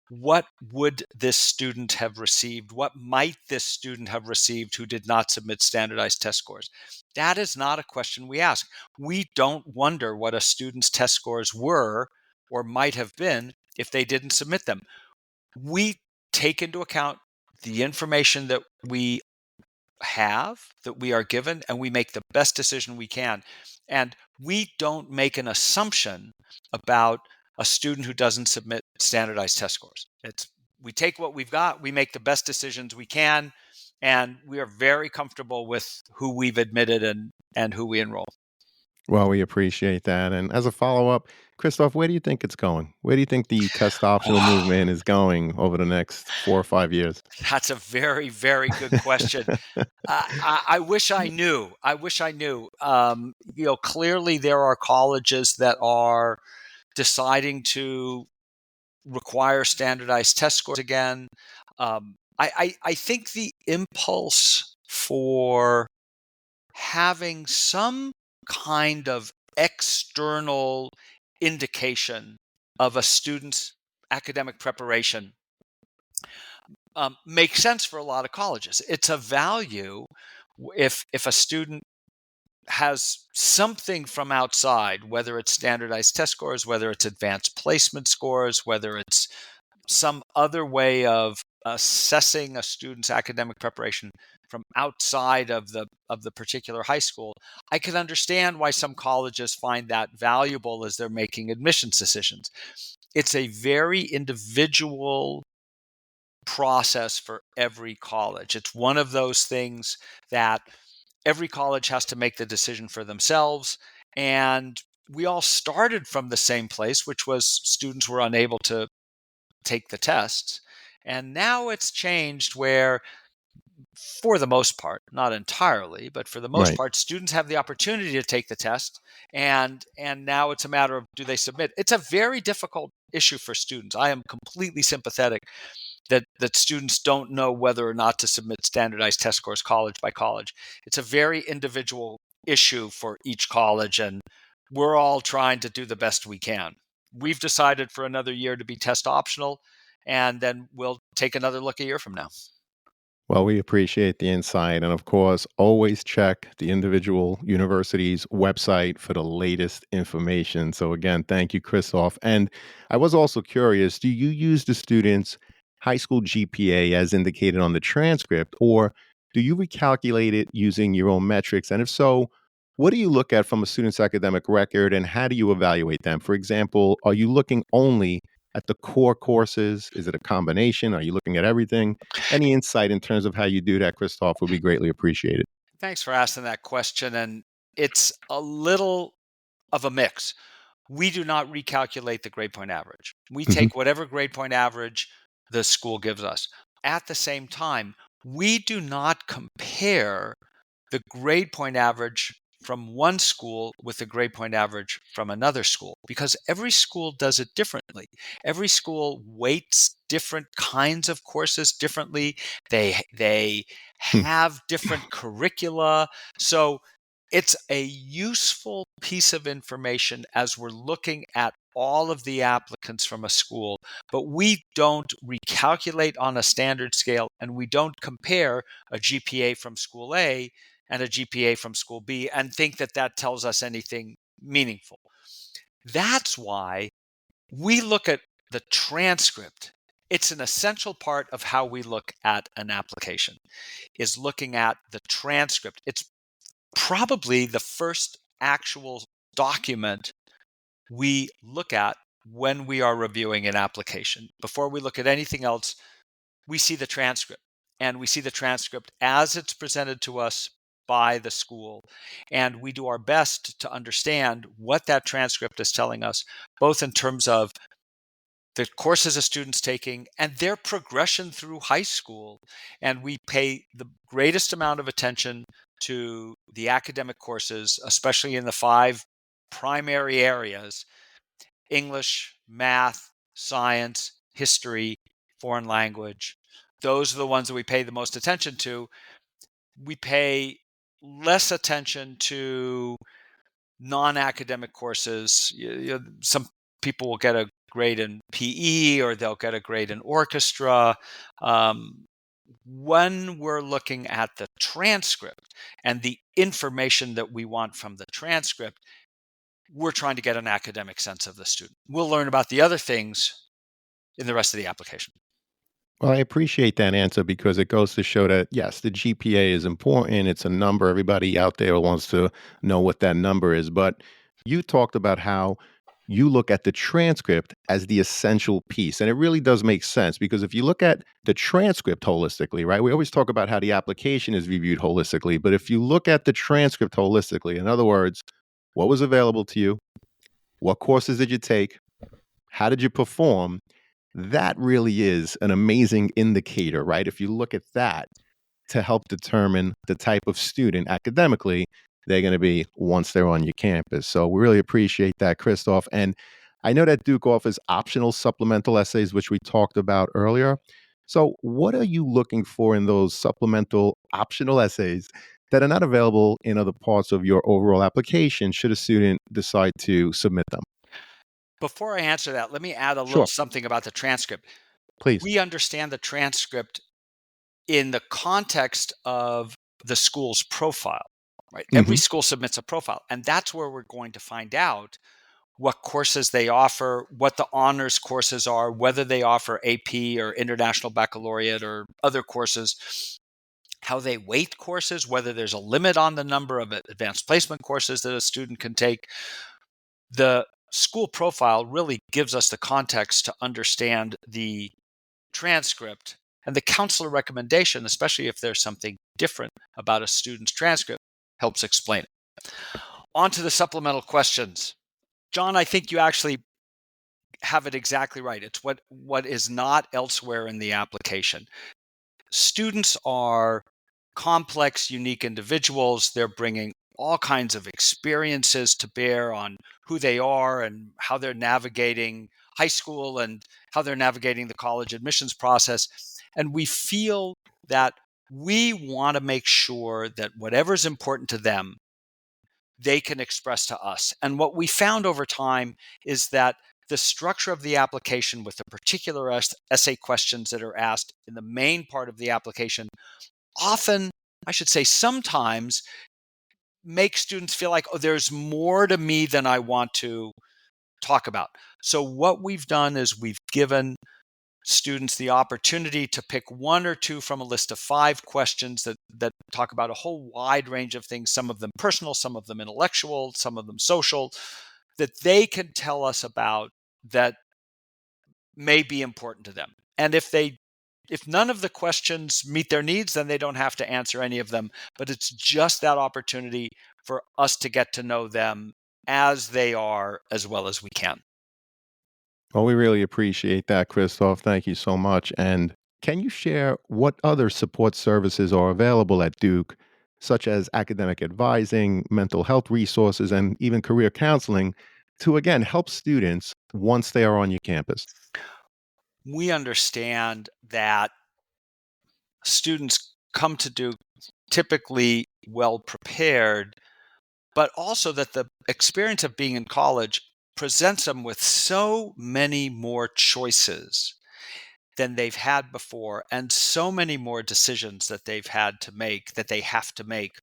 what would this student have received? What might this student have received who did not submit standardized test scores? That is not a question we ask. We don't wonder what a student's test scores were or might have been if they didn't submit them. We take into account the information that we that we are given, and we make the best decision we can. And we don't make an assumption about a student who doesn't submit standardized test scores. We take what we've got, we make the best decisions we can, and we are very comfortable with who we've admitted and who we enroll. Well, we appreciate that. And as a follow up, Christoph, where do you think it's going? Where do you think the test optional movement is going over the next 4 or 5 years? That's a very, very good question. I wish I knew. I wish I knew. Clearly there are colleges that are deciding to require standardized test scores again. I think the impulse for having some kind of external indication of a student's academic preparation makes sense for a lot of colleges. It's a value if a student has something from outside, whether it's standardized test scores, whether it's advanced placement scores, whether it's some other way of assessing a student's academic preparation from outside of the particular high school. I can understand why some colleges find that valuable as they're making admissions decisions. It's a very individual process for every college. It's one of those things that every college has to make the decision for themselves. And we all started from the same place, which was students were unable to take the tests. And now it's changed where, for the most part, not entirely, but for the most Right. part, students have the opportunity to take the test. And now it's a matter of, do they submit? It's a very difficult issue for students. I am completely sympathetic that students don't know whether or not to submit standardized test scores college by college. It's a very individual issue for each college, and we're all trying to do the best we can. We've decided for another year to be test optional, and then we'll take another look a year from now. Well, we appreciate the insight. And of course, always check the individual university's website for the latest information. So, again, thank you, Christoph. And I was also curious, do you use the students' high school GPA as indicated on the transcript, or do you recalculate it using your own metrics? And if so, what do you look at from a student's academic record and how do you evaluate them? For example, are you looking only at the core courses? Is it a combination? Are you looking at everything? Any insight in terms of how you do that, Christoph, would be greatly appreciated. Thanks for asking that question. And it's a little of a mix. We do not recalculate the grade point average. We Mhm. take whatever grade point average the school gives us. At the same time, we do not compare the grade point average from one school with the grade point average from another school because every school does it differently. Every school weights different kinds of courses differently. They Hmm. have different curricula. So it's a useful piece of information as we're looking at all of the applicants from a school, but we don't recalculate on a standard scale and we don't compare a GPA from school A and a GPA from school B and think that that tells us anything meaningful. That's why we look at the transcript. It's an essential part of how we look at an application, is looking at the transcript. It's probably the first actual document we look at when we are reviewing an application. Before we look at anything else, we see the transcript, and we see the transcript as it's presented to us by the school. And we do our best to understand what that transcript is telling us, both in terms of the courses a student's taking and their progression through high school. And we pay the greatest amount of attention to the academic courses, especially in the five primary areas: English, math, science, history, foreign language. Those are the ones that we pay the most attention to. We pay less attention to non-academic courses. Some people will get a grade in PE or they'll get a grade in orchestra. When we're looking at the transcript and the information that we want from the transcript, we're trying to get an academic sense of the student. We'll learn about the other things in the rest of the application. Well, I appreciate that answer because it goes to show that, yes, the GPA is important. It's a number. Everybody out there wants to know what that number is. But you talked about how you look at the transcript as the essential piece. And it really does make sense because if you look at the transcript holistically, right, we always talk about how the application is reviewed holistically. But if you look at the transcript holistically, in other words, what was available to you? What courses did you take? How did you perform? That really is an amazing indicator, right? If you look at that to help determine the type of student academically they're going to be once they're on your campus. So we really appreciate that, Christoph. And I know that Duke offers optional supplemental essays, which we talked about earlier. So what are you looking for in those supplemental optional essays that are not available in other parts of your overall application should a student decide to submit them? Before I answer that, let me add a little Sure, something about the transcript. please. We understand the transcript in the context of the school's profile, right? Every Hmm. school submits a profile, and that's where we're going to find out what courses they offer, what the honors courses are, whether they offer AP or International Baccalaureate or other courses, how they weight courses, whether there's a limit on the number of advanced placement courses that a student can take. The school profile really gives us the context to understand the transcript, and the counselor recommendation, especially if there's something different about a student's transcript, helps explain it. On to the supplemental questions. John, I think you actually have it exactly right. It's what is not elsewhere in the application. Students are complex, unique individuals. They're bringing all kinds of experiences to bear on who they are and how they're navigating high school and how they're navigating the college admissions process. And we feel that we want to make sure that whatever's important to them, they can express to us. And what we found over time is that the structure of the application with the particular essay questions that are asked in the main part of the application often, I should say sometimes, make students feel like, oh, there's more to me than I want to talk about. So what we've done is we've given students the opportunity to pick one or two from a list of 5 questions that talk about a whole wide range of things, some of them personal, some of them intellectual, some of them social, that they can tell us about that may be important to them. And if none of the questions meet their needs, then they don't have to answer any of them. But it's just that opportunity for us to get to know them as they are as well as we can. Well, we really appreciate that, Christoph. Thank you so much. And can you share what other support services are available at Duke, such as academic advising, mental health resources, and even career counseling to, again, help students once they are on your campus? We understand that students come to Duke typically well prepared, but also that the experience of being in college presents them with so many more choices than they've had before and so many more decisions that they've had to make that they have to make.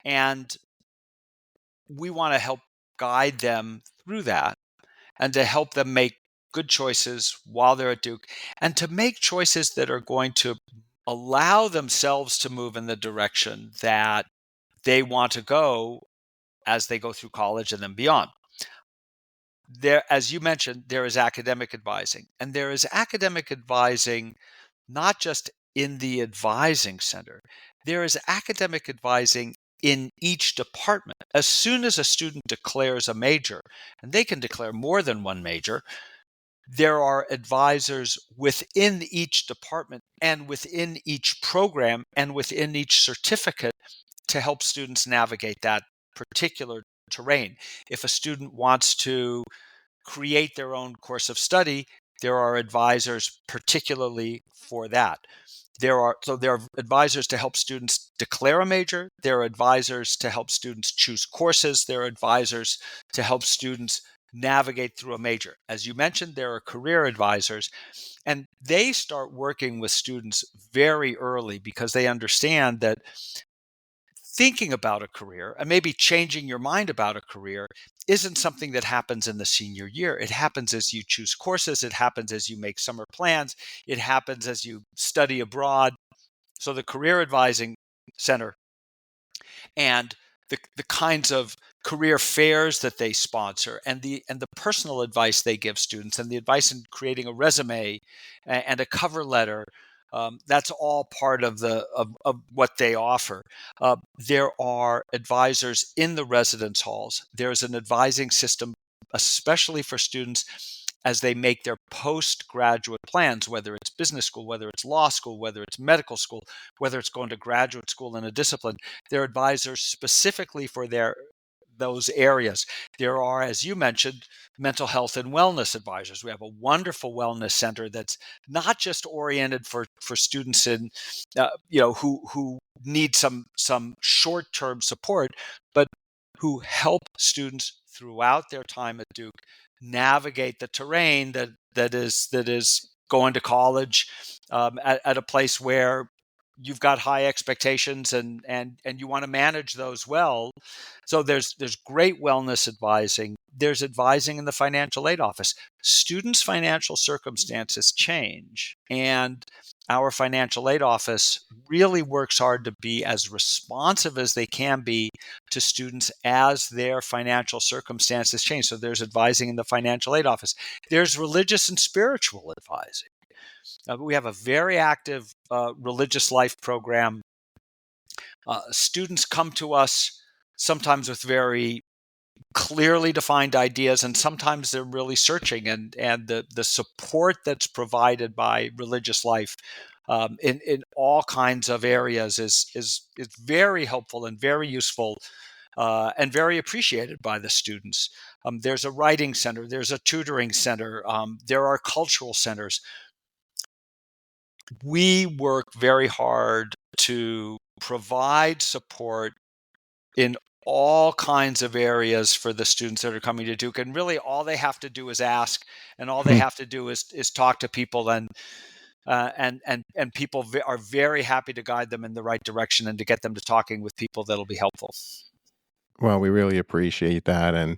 And we want to help guide them through that and to help them make good choices while they're at Duke and to make choices that are going to allow themselves to move in the direction that they want to go as they go through college and then beyond. There, as you mentioned, there is academic advising, and there is academic advising not just in the advising center. There is academic advising in each department. As soon as a student declares a major, and they can declare more than one major, there are advisors within each department and within each program and within each certificate to help students navigate that particular terrain. If a student wants to create their own course of study, there are advisors particularly for that. There are advisors to help students declare a major. There are advisors to help students choose courses. There are advisors to help students navigate through a major. As you mentioned, there are career advisors, and they start working with students very early because they understand that thinking about a career and maybe changing your mind about a career isn't something that happens in the senior year. It happens as you choose courses, it happens as you make summer plans, it happens as you study abroad. So the Career Advising Center and the kinds of career fairs that they sponsor and the personal advice they give students and the advice in creating a resume and a cover letter, that's all part of of what they offer. There are advisors in the residence halls. There's an advising system especially for students as they make their postgraduate plans, whether it's business school, whether it's law school, whether it's medical school, whether it's going to graduate school in a discipline. There are advisors specifically for those areas. There are, as you mentioned, mental health and wellness advisors. We have a wonderful wellness center that's not just oriented for students in, who need some short-term support, but who help students throughout their time at Duke navigate the terrain that is going to college at a place where you've got high expectations and you want to manage those well. So there's great wellness advising. There's advising in the financial aid office. Students' financial circumstances change, and our financial aid office really works hard to be as responsive as they can be to students as their financial circumstances change. So there's advising in the financial aid office. There's religious and spiritual advising. We have a very active religious life program. Students come to us sometimes with very clearly defined ideas, and sometimes they're really searching, and the support that's provided by religious life in all kinds of areas is very helpful and very useful and very appreciated by the students. There's a writing center, there's a tutoring center, there are cultural centers. We work very hard to provide support in all kinds of areas for the students that are coming to Duke, and really all they have to do is ask, and all they have to do is talk to people, and people are very happy to guide them in the right direction and to get them to talking with people that'll be helpful. Well, we really appreciate that. And,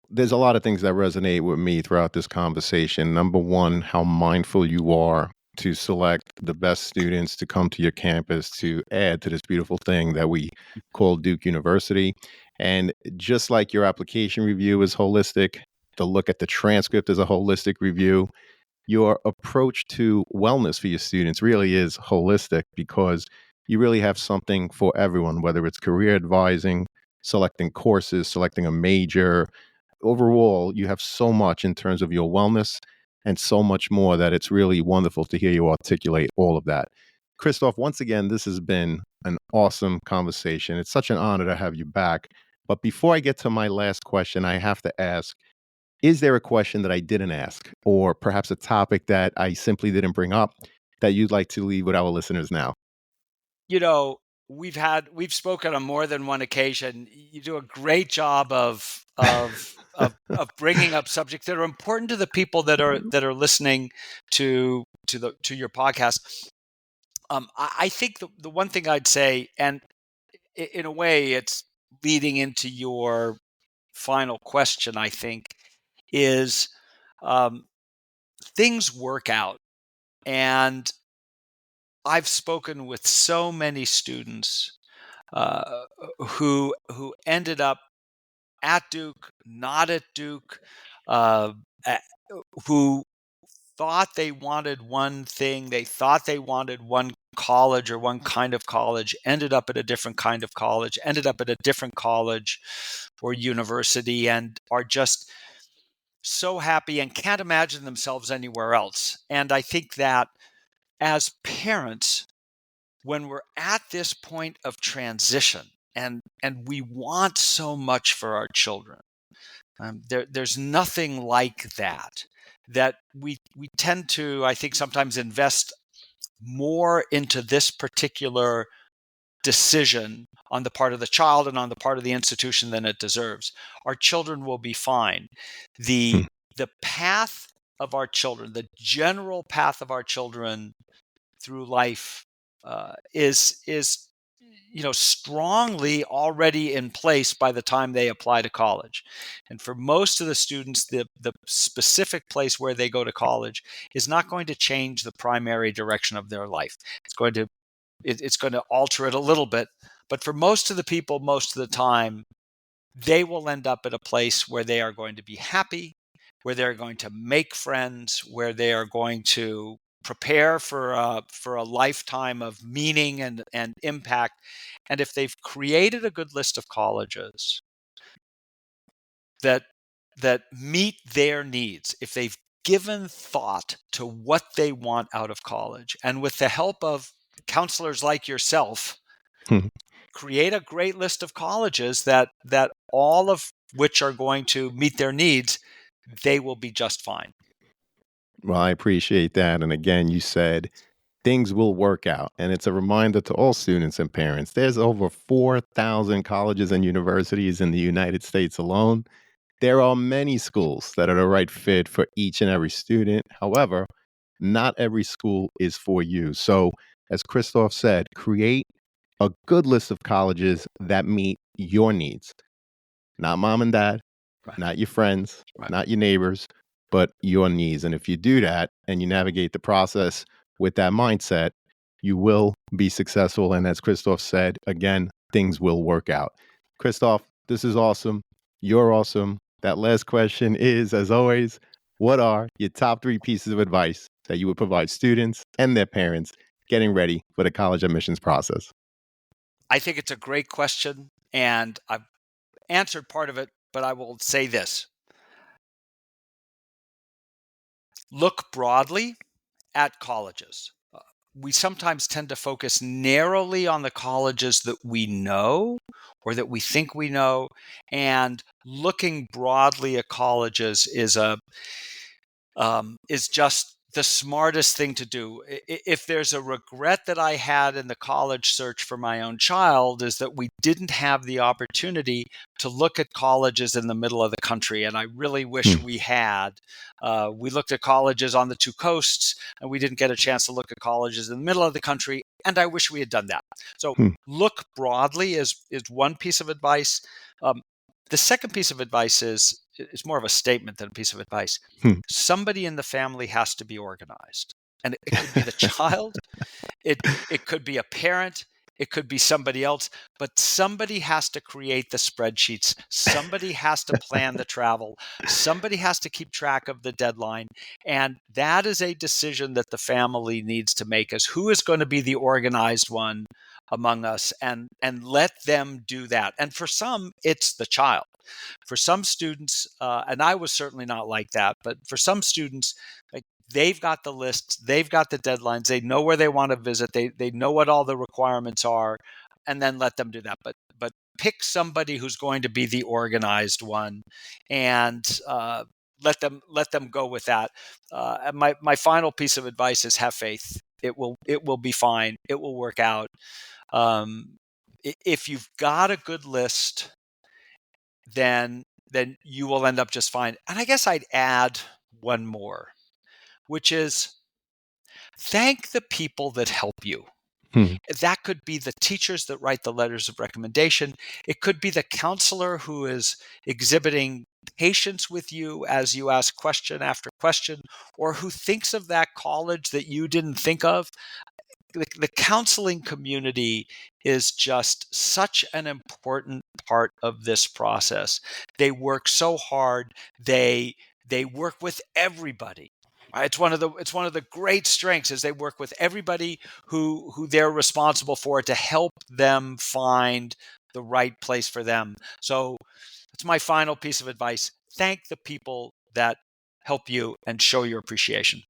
there's a lot of things that resonate with me throughout this conversation. Number one, how mindful you are to select the best students to come to your campus to add to this beautiful thing that we call Duke University. And just like your application review is holistic, the look at the transcript is a holistic review. Your approach to wellness for your students really is holistic, because you really have something for everyone, whether it's career advising, selecting courses, selecting a major. Overall, you have so much in terms of your wellness and so much more that it's really wonderful to hear you articulate all of that. Christoph, once again, this has been an awesome conversation. It's such an honor to have you back. But before I get to my last question, I have to ask, is there a question that I didn't ask, or perhaps a topic that I simply didn't bring up that you'd like to leave with our listeners now? We've spoken on more than one occasion. You do a great job of bringing up subjects that are important to the people that are listening to your podcast. I think the one thing I'd say, and in a way, it's leading into your final question, I think, is things work out. And I've spoken with so many students who ended up at Duke, not at Duke, uh, who thought they wanted one thing, they thought they wanted one college or one kind of college, ended up at a different kind of college, ended up at a different college or university, and are just so happy and can't imagine themselves anywhere else. And I think that as parents, when we're at this point of transition, and we want so much for our children, there's nothing like that we tend to, I think, sometimes invest more into this particular decision on the part of the child and on the part of the institution than it deserves. Our children will be fine. The path of our children, the general path of our children through life, is strongly already in place by the time they apply to college. And for most of the students, the specific place where they go to college is not going to change the primary direction of their life. It's going to alter it a little bit, but for most of the people, most of the time, they will end up at a place where they are going to be happy, where they're going to make friends, where they are going to prepare for a lifetime of meaning and impact. And if they've created a good list of colleges that meet their needs, if they've given thought to what they want out of college, and with the help of counselors like yourself, create a great list of colleges that all of which are going to meet their needs, they will be just fine. Well, I appreciate that. And again, you said things will work out. And it's a reminder to all students and parents. There's over 4,000 colleges and universities in the United States alone. There are many schools that are the right fit for each and every student. However, not every school is for you. So, as Christoph said, create a good list of colleges that meet your needs, not mom and dad, Right. not your friends, Right. not your neighbors, but your needs. And if you do that and you navigate the process with that mindset, you will be successful. And as Christoph said, again, things will work out. Christoph, this is awesome. You're awesome. That last question is, as always, what are your top 3 pieces of advice that you would provide students and their parents getting ready for the college admissions process? I think it's a great question, and I've answered part of it, but I will say this. Look broadly at colleges. We sometimes tend to focus narrowly on the colleges that we know or that we think we know, and looking broadly at colleges is just the smartest thing to do. If there's a regret that I had in the college search for my own child, is that we didn't have the opportunity to look at colleges in the middle of the country. And I really wish we had. We looked at colleges on the 2 coasts, and we didn't get a chance to look at colleges in the middle of the country. And I wish we had done that. So look broadly is one piece of advice. The second piece of advice is it's more of a statement than a piece of advice. Somebody in the family has to be organized. And it could be the child, it could be a parent, it could be somebody else, but somebody has to create the spreadsheets. Somebody has to plan the travel. Somebody has to keep track of the deadline. And that is a decision that the family needs to make, is who is going to be the organized one among us, and let them do that. And for some, it's the child. For some students, and I was certainly not like that, but for some students, like, they've got the lists, they've got the deadlines, they know where they want to visit, they know what all the requirements are, and then let them do that. But pick somebody who's going to be the organized one, and let them go with that. And my final piece of advice is have faith. It will be fine. It will work out. If you've got a good list, then you will end up just fine. And I guess I'd add one more, which is thank the people that help you. That could be the teachers that write the letters of recommendation. It could be the counselor who is exhibiting patience with you as you ask question after question, or who thinks of that college that you didn't think of. The counseling community is just such an important part of this process. They work so hard. They work with everybody. Right? It's one of the great strengths is they work with everybody who they're responsible for to help them find the right place for them. So that's my final piece of advice. Thank the people that help you and show your appreciation.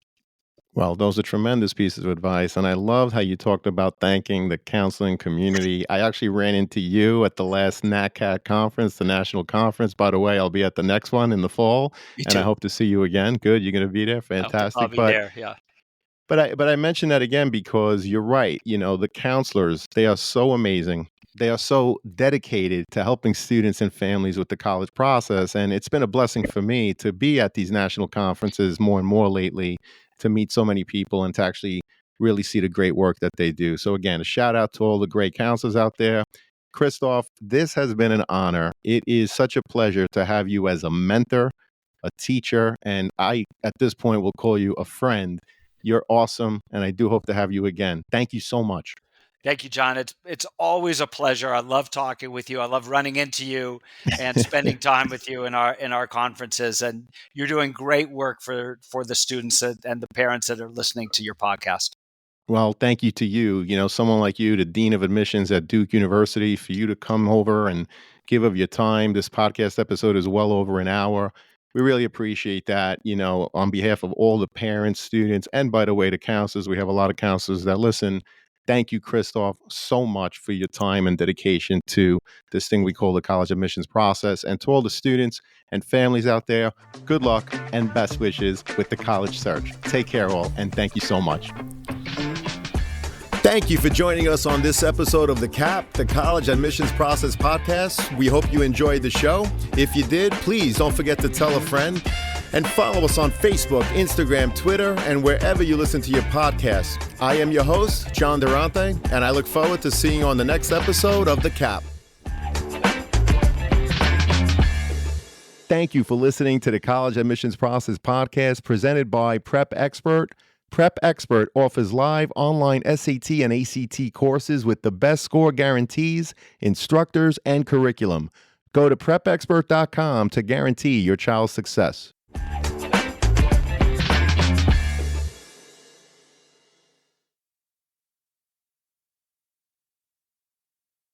Well, those are tremendous pieces of advice. And I loved how you talked about thanking the counseling community. I actually ran into you at the last NACAT conference, the national conference. By the way, I'll be at the next one in the fall, Me and I too. hope to see you again. Good. You're going to be there. I'll Fantastic. be there. Yeah. But I mention that again because you're right. You know, the counselors, they are so amazing. They are so dedicated to helping students and families with the college process. And it's been a blessing for me to be at these national conferences more and more lately, to meet so many people and to actually really see the great work that they do. So again, a shout out to all the great counselors out there. Christoph, this has been an honor. It is such a pleasure to have you as a mentor, a teacher, and I, at this point, will call you a friend. You're awesome, and I do hope to have you again. Thank you so much. Thank you, John. It's always a pleasure. I love talking with you. I love running into you and spending time with you in our conferences. And you're doing great work for the students and the parents that are listening to your podcast. Well, thank you to you. You know, someone like you, the Dean of Admissions at Duke University, for you to come over and give of your time. This podcast episode is well over an hour. We really appreciate that, you know, on behalf of all the parents, students, and by the way, the counselors. We have a lot of counselors that listen. Thank you, Christoph, so much for your time and dedication to this thing we call the college admissions process. And to all the students and families out there, good luck and best wishes with the college search. Take care, all, and thank you so much. Thank you for joining us on this episode of the CAP, the College Admissions Process Podcast. We hope you enjoyed the show. If you did, please don't forget to tell a friend and follow us on Facebook, Instagram, Twitter, and wherever you listen to your podcasts. I am your host, John Durante, and I look forward to seeing you on the next episode of the CAP. Thank you for listening to the College Admissions Process Podcast presented by Prep Expert. Prep Expert offers live online SAT and ACT courses with the best score guarantees, instructors, and curriculum. Go to prepexpert.com to guarantee your child's success.